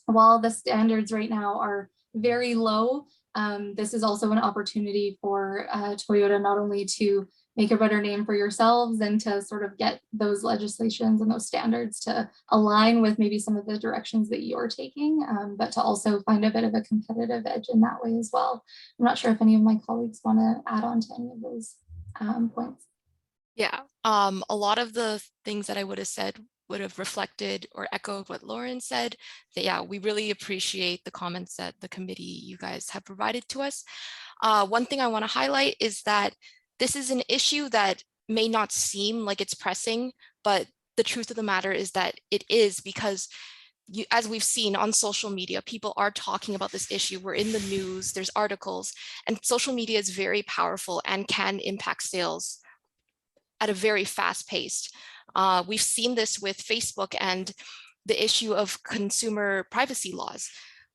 while the standards right now are very low, This is also an opportunity for Toyota not only to make a better name for yourselves and to sort of get those legislations and those standards to align with maybe some of the directions that you're taking, but to also find a bit of a competitive edge in that way as well. I'm not sure if any of my colleagues want to add on to any of those points. Yeah, a lot of the things that I would have said would have reflected or echoed what Lauren said. That, yeah, we really appreciate the comments that the committee you guys have provided to us. One thing I want to highlight is that this is an issue that may not seem like it's pressing, but the truth of the matter is that it is, because as we've seen on social media, people are talking about this issue. We're in the news, there's articles, and social media is very powerful and can impact sales at a very fast pace. We've seen this with Facebook and the issue of consumer privacy laws.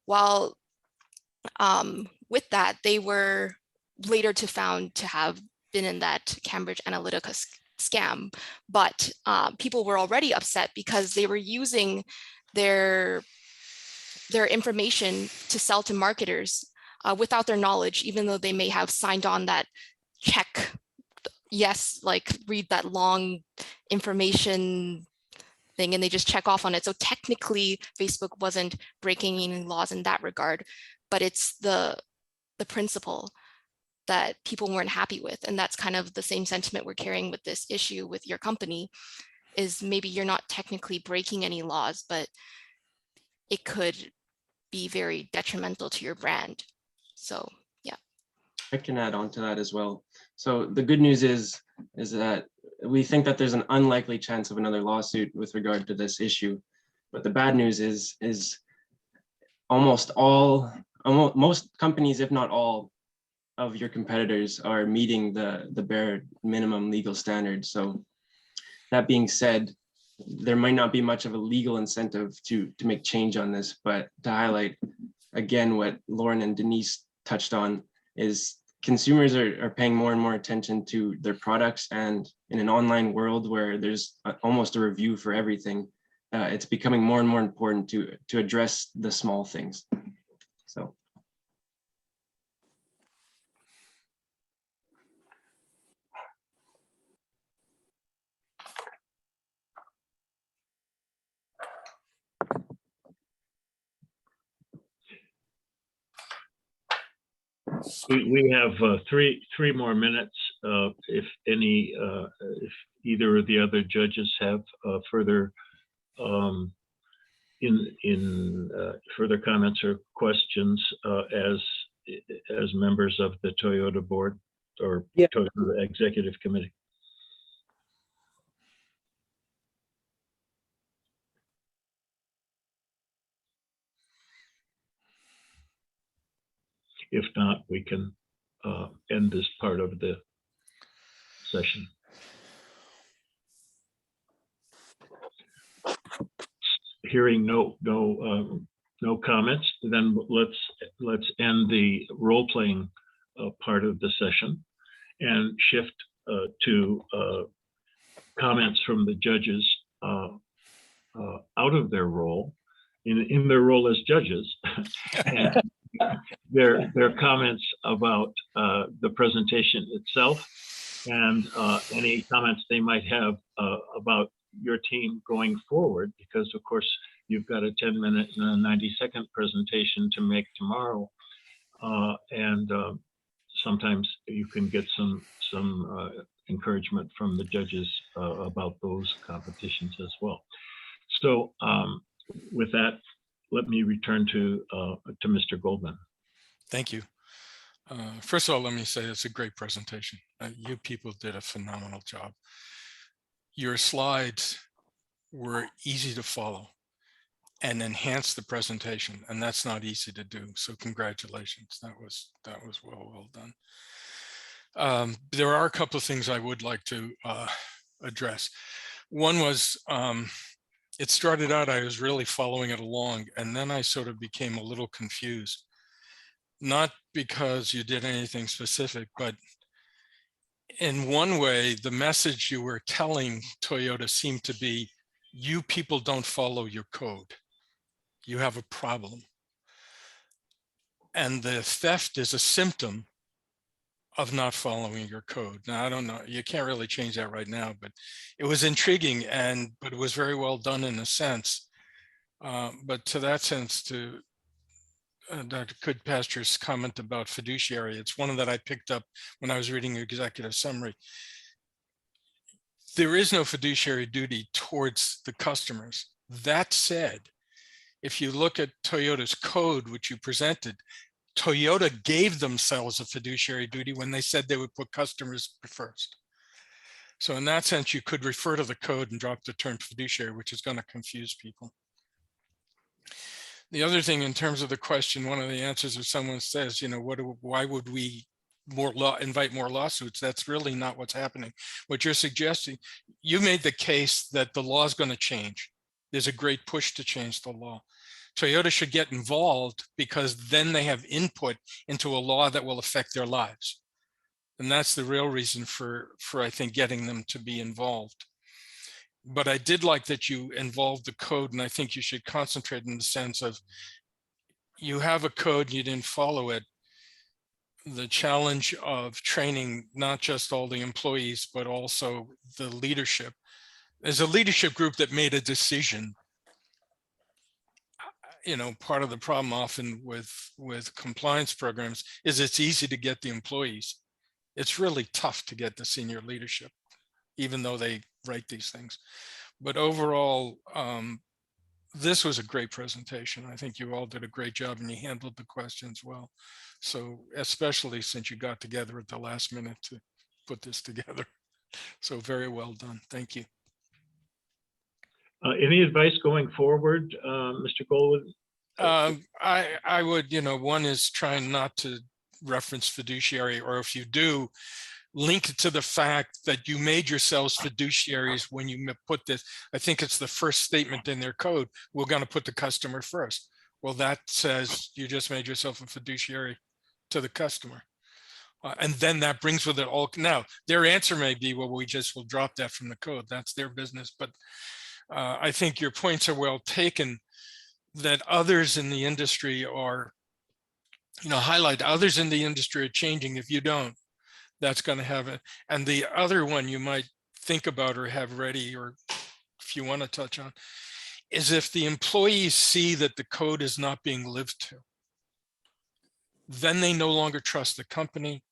While with that, they were later found to have been in that Cambridge Analytica scam, but people were already upset because they were using their information to sell to marketers without their knowledge, even though they may have signed on that check. Yes, like read that long information thing and they just check off on it. So technically Facebook wasn't breaking any laws in that regard, but it's the principle that people weren't happy with. And that's kind of the same sentiment we're carrying with this issue with your company, is maybe you're not technically breaking any laws, but it could be very detrimental to your brand. So yeah. I can add on to that as well. So the good news is that we think that there's an unlikely chance of another lawsuit with regard to this issue. But the bad news is most companies, if not all, of your competitors are meeting the bare minimum legal standards. So that being said, there might not be much of a legal incentive to make change on this, but to highlight again what Lauren and Denise touched on is consumers are paying more and more attention to their products, and in an online world where there's almost a review for everything, it's becoming more and more important to address the small things. So. We have three more minutes. If either of the other judges have further further comments or questions as members of the Toyota board or Toyota Executive Committee. If not, we can end this part of the session. Hearing no comments, then let's end the role-playing part of the session and shift to comments from the judges out of their role, in their role as judges. And their comments about the presentation itself, and any comments they might have about your team going forward, because of course you've got a 10-minute and a 90-second presentation to make tomorrow, and sometimes you can get some encouragement from the judges about those competitions as well. So with that, let me return to Mr. Goldman. Thank you. First of all, let me say it's a great presentation. You people did a phenomenal job. Your slides were easy to follow and enhanced the presentation, and that's not easy to do. So congratulations. That was well done. There are a couple of things I would like to address. One was, it started out, I was really following it along, and then I sort of became a little confused. Not because you did anything specific, but in one way, the message you were telling Toyota seemed to be, you people don't follow your code. You have a problem. and the theft is a symptom of not following your code. Now, I don't know, you can't really change that right now, but it was intriguing, but it was very well done in a sense. But to that sense, to Dr. Goodpasture's comment about fiduciary, it's one that I picked up when I was reading your executive summary. There is no fiduciary duty towards the customers. That said, if you look at Toyota's code, which you presented, Toyota gave themselves a fiduciary duty when they said they would put customers first. So in that sense, you could refer to the code and drop the term fiduciary, which is going to confuse people. The other thing in terms of the question, one of the answers, if someone says, you know, why would we invite more lawsuits? That's really not what's happening. What you're suggesting, you made the case that the law is going to change. There's a great push to change the law. Toyota should get involved because then they have input into a law that will affect their lives. And that's the real reason for I think, getting them to be involved. But I did like that you involved the code, and I think you should concentrate in the sense of you have a code, you didn't follow it. The challenge of training, not just all the employees, but also the leadership. There's a leadership group that made a decision. You know, part of the problem often with compliance programs is it's easy to get the employees. It's really tough to get the senior leadership, even though they write these things. But overall, this was a great presentation. I think you all did a great job and you handled the questions well. So especially since you got together at the last minute to put this together. So very well done. Thank you. Any advice going forward, Mr. Goldwood? I would, you know, one is trying not to reference fiduciary, or if you do, link it to the fact that you made yourselves fiduciaries when you put this. I think it's the first statement in their code. We're going to put the customer first. Well, that says you just made yourself a fiduciary to the customer. And then that brings with it all. Now, their answer may be, well, we just will drop that from the code. That's their business. But I think your points are well taken, that others in the industry are, you know, highlight others in the industry are changing. If you don't, that's going to have it. And the other one you might think about or have ready, or if you want to touch on, is if the employees see that the code is not being lived to, then they no longer trust the company.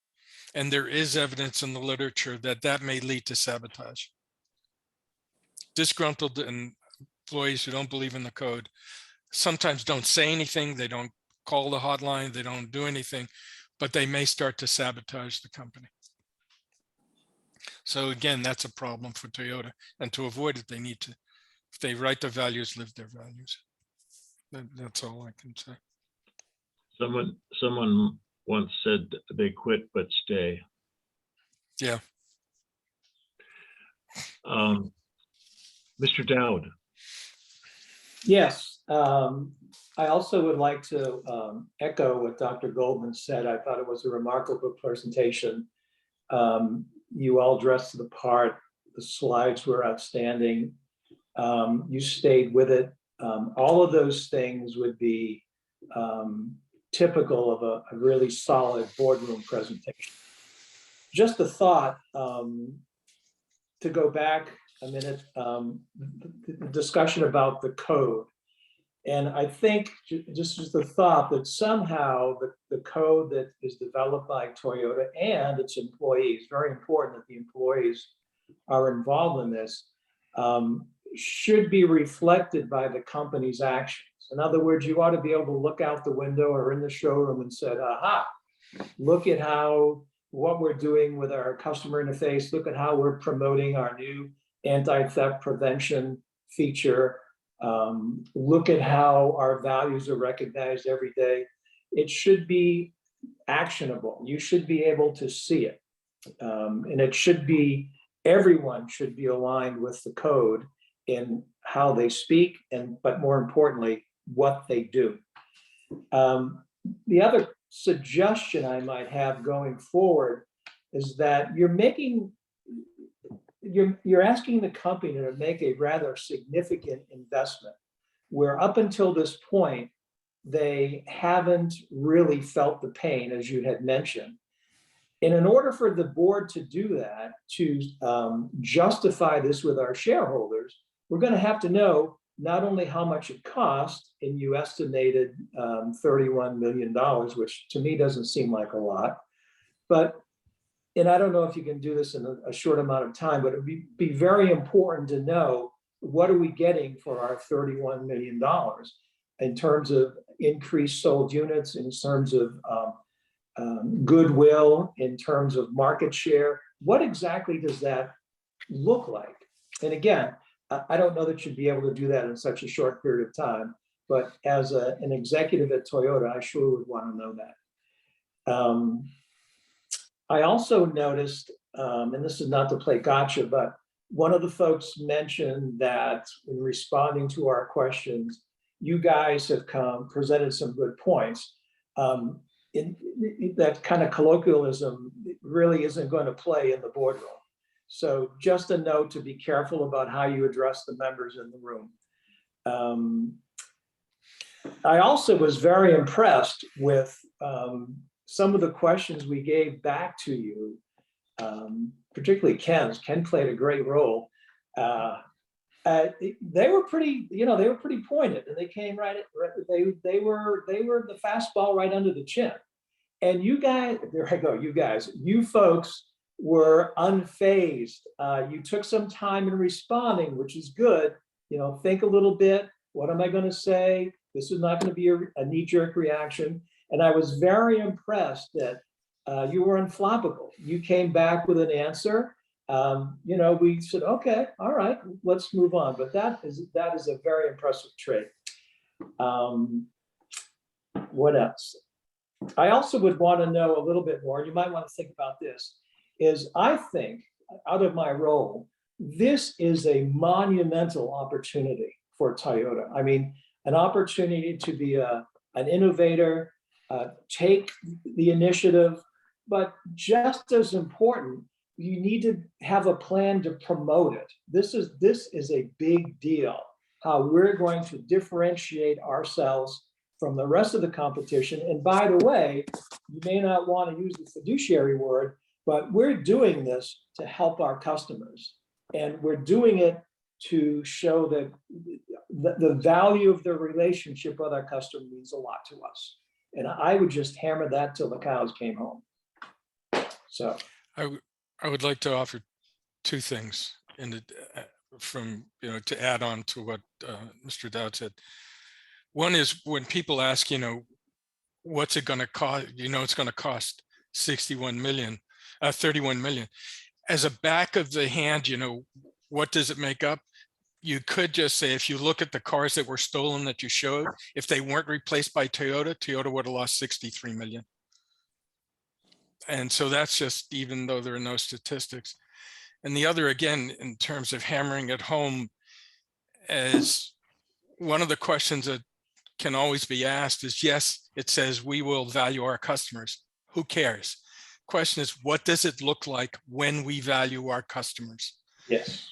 And there is evidence in the literature that that may lead to sabotage. Disgruntled employees who don't believe in the code sometimes don't say anything. They don't call the hotline. They don't do anything, but they may start to sabotage the company. So again, that's a problem for Toyota. And to avoid it, they need to, if they write the values, live their values. That's all I can say. Someone once said they quit but stay. Yeah. Mr. Dowd. Yes, I also would like to echo what Dr. Goldman said. I thought it was a remarkable presentation. You all dressed the part. The slides were outstanding. You stayed with it. All of those things would be typical of a really solid boardroom presentation. Just a thought, to go back a minute, the discussion about the code. And I think just the thought that somehow the code that is developed by Toyota and its employees, very important that the employees are involved in this, should be reflected by the company's actions. In other words, you ought to be able to look out the window or in the showroom and say, aha, look at what we're doing with our customer interface. Look at how we're promoting our new anti-theft prevention feature. Look at how our values are recognized every day. It should be actionable. You should be able to see it. And it should be, everyone should be aligned with the code in how they speak, but more importantly, what they do. The other suggestion I might have going forward is that you're asking the company to make a rather significant investment, where up until this point, they haven't really felt the pain, as you had mentioned. And in order for the board to do that, to justify this with our shareholders, we're going to have to know not only how much it cost, and you estimated $31 million, which to me doesn't seem like a lot, but, and I don't know if you can do this in a short amount of time, but it would be very important to know, what are we getting for our $31 million in terms of increased sold units, in terms of goodwill, in terms of market share? What exactly does that look like? And again, I don't know that you'd be able to do that in such a short period of time, but as an executive at Toyota, I sure would want to know that. I also noticed, and this is not to play gotcha, but one of the folks mentioned that in responding to our questions, you guys have presented some good points. That kind of colloquialism really isn't going to play in the boardroom. So just a note to be careful about how you address the members in the room. I also was very impressed with some of the questions we gave back to you, particularly Ken's. Ken played a great role. They were pretty, they were pretty pointed, and they came right at, they were the fastball right under the chin. And you guys, there I go, you folks were unfazed. You took some time in responding, which is good. Think a little bit. What am I going to say? This is not going to be a knee-jerk reaction. And I was very impressed that you were unflappable. You came back with an answer. We said, okay, all right, let's move on. But that is a very impressive trait. What else? I also would want to know a little bit more. You might want to think about this. I think, out of my role, this is a monumental opportunity for Toyota. I mean, an opportunity to be an innovator, take the initiative, but just as important, you need to have a plan to promote it. This is a big deal, how we're going to differentiate ourselves from the rest of the competition. And by the way, you may not want to use the fiduciary word, but we're doing this to help our customers. And we're doing it to show that the value of the relationship with our customer means a lot to us. And I would just hammer that till the cows came home. So I would like to offer two things to add on to what Mr. Dowd said. One is, when people ask, what's it going to cost? It's going to cost 31 million. As a back of the hand, what does it make up? You could just say, if you look at the cars that were stolen that you showed, if they weren't replaced by Toyota, Toyota would have lost 63 million. And so that's just, even though there are no statistics. And the other, again, in terms of hammering it home, as one of the questions that can always be asked is, yes, it says we will value our customers. Who cares? Question is, what does it look like when we value our customers? yes.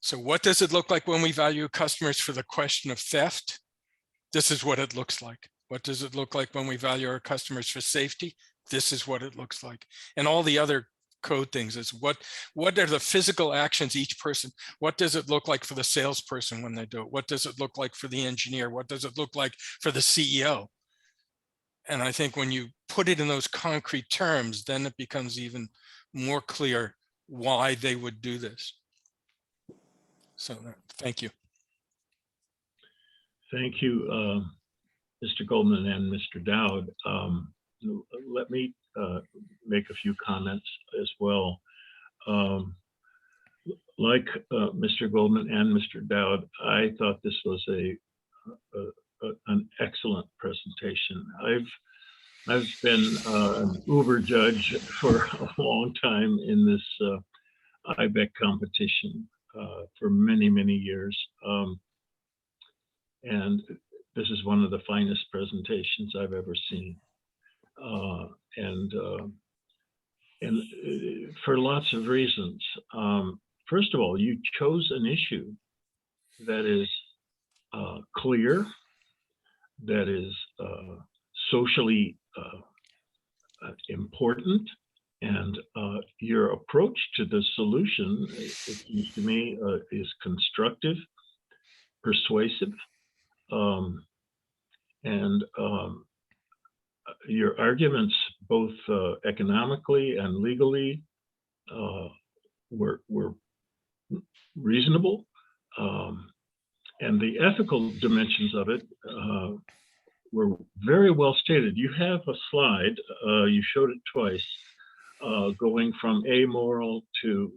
So what does it look like when we value customers for the question of theft? This is what it looks like. What does it look like when we value our customers for safety? This is what it looks like. And all the other code things is what are the physical actions each person? What does it look like for the salesperson when they do it? What does it look like for the engineer? What does it look like for the CEO? And I think when you put it in those concrete terms, then it becomes even more clear why they would do this. So thank you. Thank you, Mr. Goldman and Mr. Dowd. Let me make a few comments as well. Like Mr. Goldman and Mr. Dowd, I thought this was an excellent presentation. I've been an Uber judge for a long time in this IBEC competition for many, many years. And this is one of the finest presentations I've ever seen. And for lots of reasons. First of all, you chose an issue that is clear, that is socially important, and your approach to the solution, it seems to me, is constructive, persuasive, and your arguments, both economically and legally, were reasonable, and the ethical dimensions of it were very well stated. You have a slide, you showed it twice, going from amoral to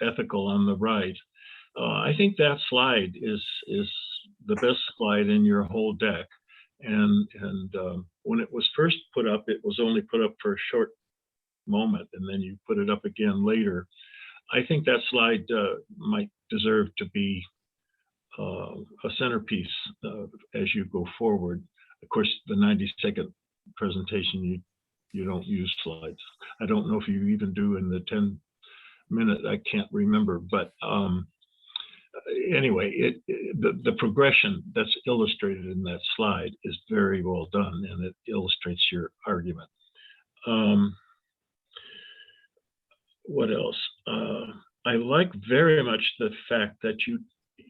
ethical on the right. I think that slide is the best slide in your whole deck. And when it was first put up, it was only put up for a short moment, and then you put it up again later. I think that slide might deserve to be a centerpiece as you go forward. Of course, the 90-second presentation, you don't use slides. I don't know if you even do in the 10-minute, I can't remember, but anyway, the progression that's illustrated in that slide is very well done, and it illustrates your argument. What else? I like very much the fact that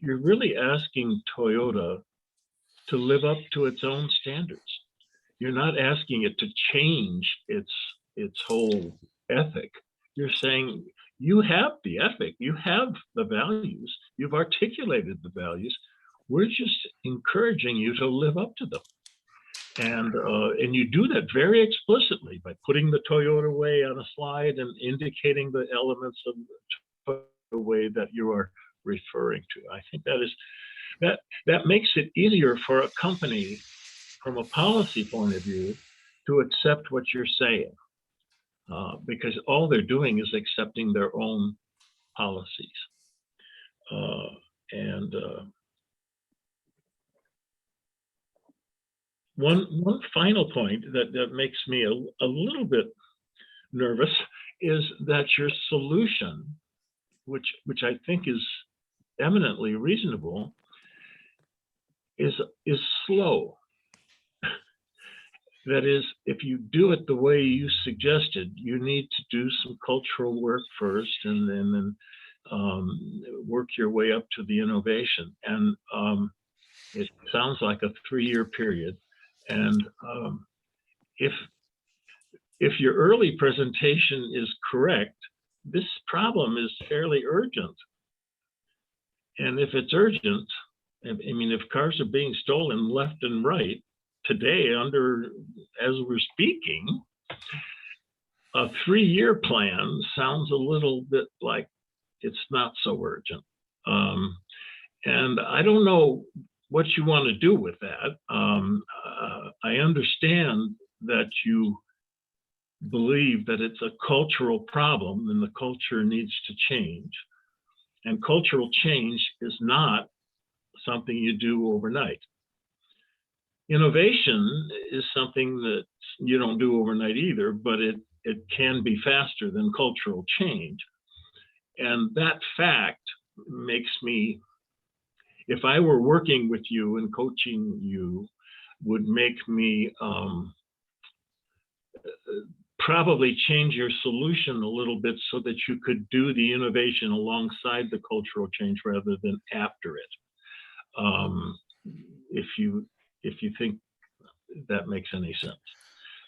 you're really asking Toyota to live up to its own standards. You're not asking it to change its whole ethic. You're saying you have the ethic, you have the values, you've articulated the values. We're just encouraging you to live up to them. And you do that very explicitly by putting the Toyota way on a slide and indicating the elements of the Toyota way that you are referring to. I think that makes it easier for a company from a policy point of view to accept what you're saying, because all they're doing is accepting their own policies. One final point that makes me a little bit nervous is that your solution, which I think is eminently reasonable, is slow. That is, if you do it the way you suggested, you need to do some cultural work first, and then work your way up to the innovation. And it sounds like a 3-year period. And if your early presentation is correct, this problem is fairly urgent. And if it's urgent, I mean, if cars are being stolen left and right today, as we're speaking, a 3-year plan sounds a little bit like it's not so urgent. And I don't know what you want to do with that. I understand that you believe that it's a cultural problem and the culture needs to change. And cultural change is not something you do overnight. Innovation is something that you don't do overnight either, but it can be faster than cultural change. And that fact makes me, if I were working with you and coaching you, would make me probably change your solution a little bit so that you could do the innovation alongside the cultural change rather than after it. If you think that makes any sense.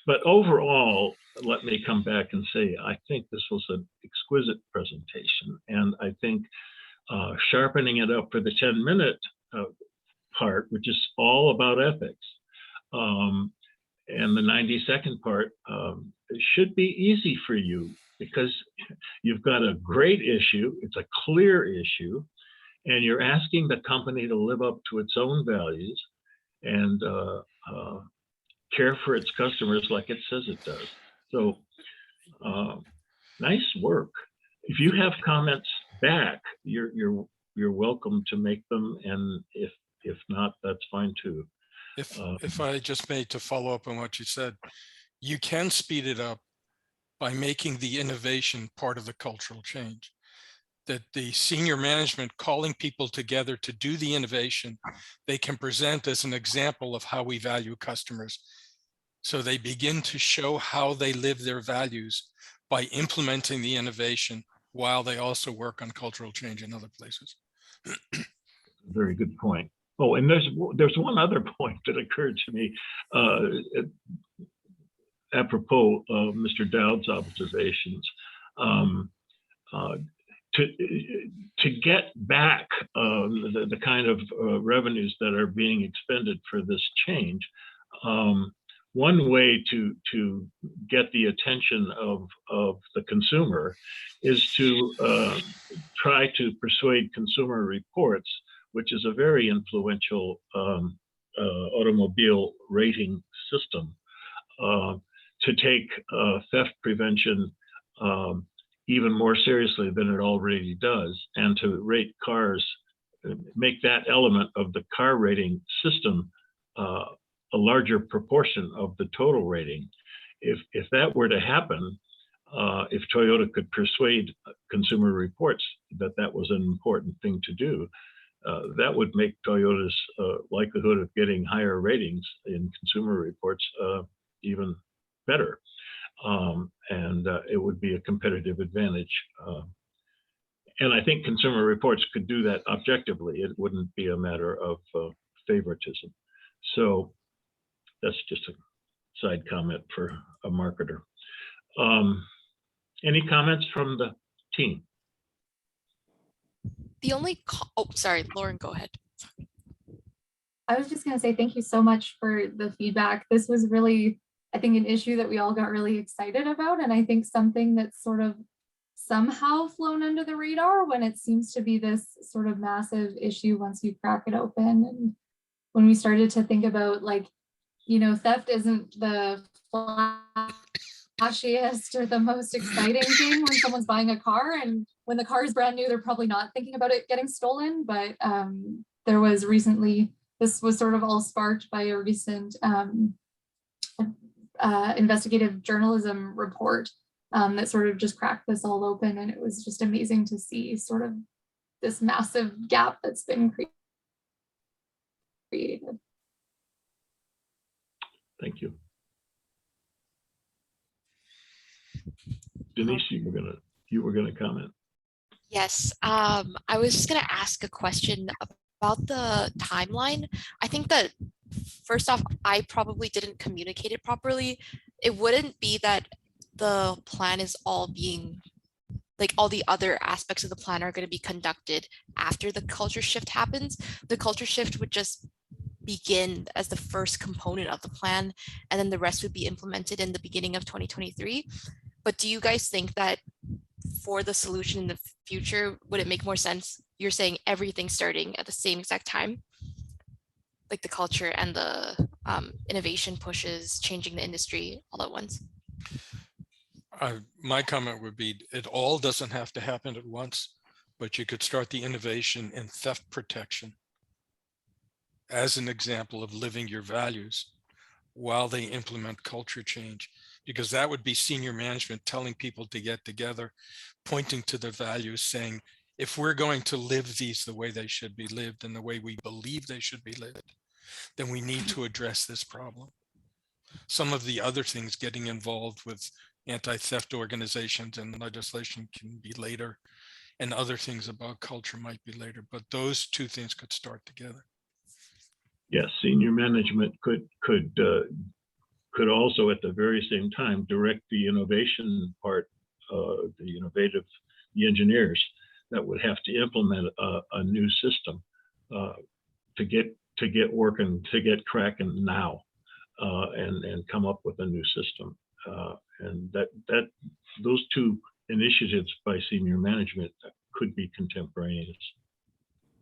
But overall, let me come back and say, I think this was an exquisite presentation. And I think sharpening it up for the 10-minute part, which is all about ethics, and the 90-second part should be easy for you, because you've got a great issue, it's a clear issue, and you're asking the company to live up to its own values and care for its customers like it says it does. So nice work. If you have comments back, you're welcome to make them, and if not, that's fine too. If I just made to follow up on what you said, you can speed it up by making the innovation part of the cultural change. that the senior management calling people together to do the innovation, they can present as an example of how we value customers. So they begin to show how they live their values by implementing the innovation while they also work on cultural change in other places. Very good point. Oh, and there's one other point that occurred to me apropos of Mr. Dowd's observations. To get back the kind of revenues that are being expended for this change, one way to get the attention of the consumer is to try to persuade Consumer Reports, which is a very influential automobile rating system, to take theft prevention even more seriously than it already does, and to rate cars, make that element of the car rating system a larger proportion of the total rating. If that were to happen, if Toyota could persuade Consumer Reports that that was an important thing to do, that would make Toyota's likelihood of getting higher ratings in Consumer Reports even better. And it would be a competitive advantage. And I think Consumer Reports could do that objectively. It wouldn't be a matter of favoritism. So that's just a side comment for a marketer. Any comments from the team? The only, oh, sorry, Lauren, go ahead. I was just going to say thank you so much for the feedback. This was really, I think, an issue that we all got really excited about. And I think something that's sort of somehow flown under the radar when it seems to be this sort of massive issue once you crack it open. And when we started to think about, like, you know, theft isn't the flashiest or the most exciting thing when someone's buying a car, and when the car is brand new, they're probably not thinking about it getting stolen. But there was recently, this was sort of all sparked by a recent investigative journalism report that sort of just cracked this all open, and it was just amazing to see sort of this massive gap that's been created. Thank you. Denise, you were gonna comment. Yes, I was just going to ask a question about the timeline. I think that first off, I probably didn't communicate it properly. It wouldn't be that the plan is all being, like, all the other aspects of the plan are going to be conducted after the culture shift happens. The culture shift would just begin as the first component of the plan, and then the rest would be implemented in the beginning of 2023. But do you guys think that for the solution in the future, would it make more sense? You're saying everything starting at the same exact time, like the culture and the innovation pushes, changing the industry all at once? My comment would be, it all doesn't have to happen at once, but you could start the innovation in theft protection as an example of living your values while they implement culture change, because that would be senior management telling people to get together, pointing to their values, saying, if we're going to live these the way they should be lived and the way we believe they should be lived, then we need to address this problem. Some of the other things, getting involved with anti-theft organizations and legislation, can be later, and other things about culture might be later, but those two things could start together. Yes, senior management could also at the very same time direct the innovation part, the engineers that would have to implement a new system to get working, to get cracking now, and come up with a new system. And that those two initiatives by senior management could be contemporaneous.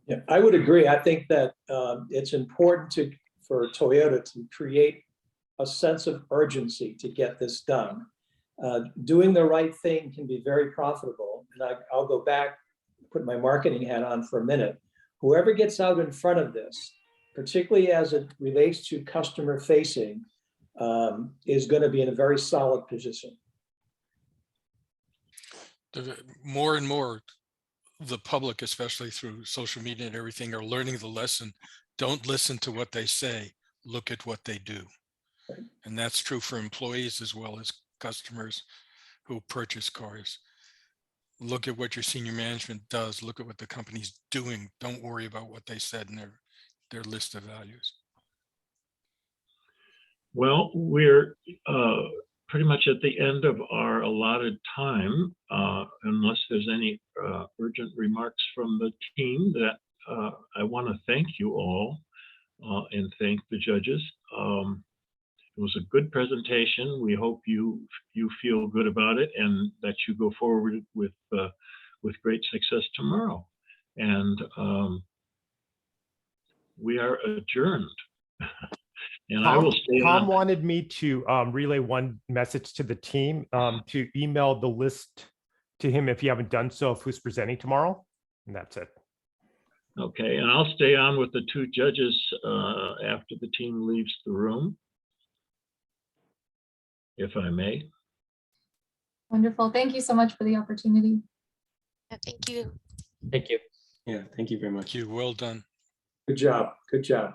Yeah, I would agree. I think that it's important for Toyota to create a sense of urgency to get this done. Doing the right thing can be very profitable. And I'll go back, put my marketing hat on for a minute. Whoever gets out in front of this, particularly as it relates to customer facing, is going to be in a very solid position. More and more, the public, especially through social media and everything, are learning the lesson. Don't listen to what they say, look at what they do. And that's true for employees as well as customers who purchase cars. Look at what your senior management does. Look at what the company's doing. Don't worry about what they said in their list of values. Well, we're pretty much at the end of our allotted time, unless there's any urgent remarks from the team. That I want to thank you all and thank the judges. It was a good presentation. We hope you feel good about it and that you go forward with great success tomorrow. And we are adjourned. And I will stay Tom on. wanted me to relay one message to the team to email the list to him if you haven't done so of who's presenting tomorrow. And that's it. Okay, and I'll stay on with the two judges after the team leaves the room, if I may. Wonderful. Thank you so much for the opportunity. Yeah, thank you. Thank you. Yeah, thank you very much. Thank you. Well done. Good job. Good job.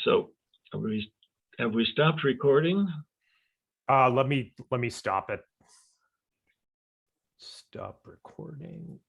So have we stopped recording? Let me stop it. Stop recording.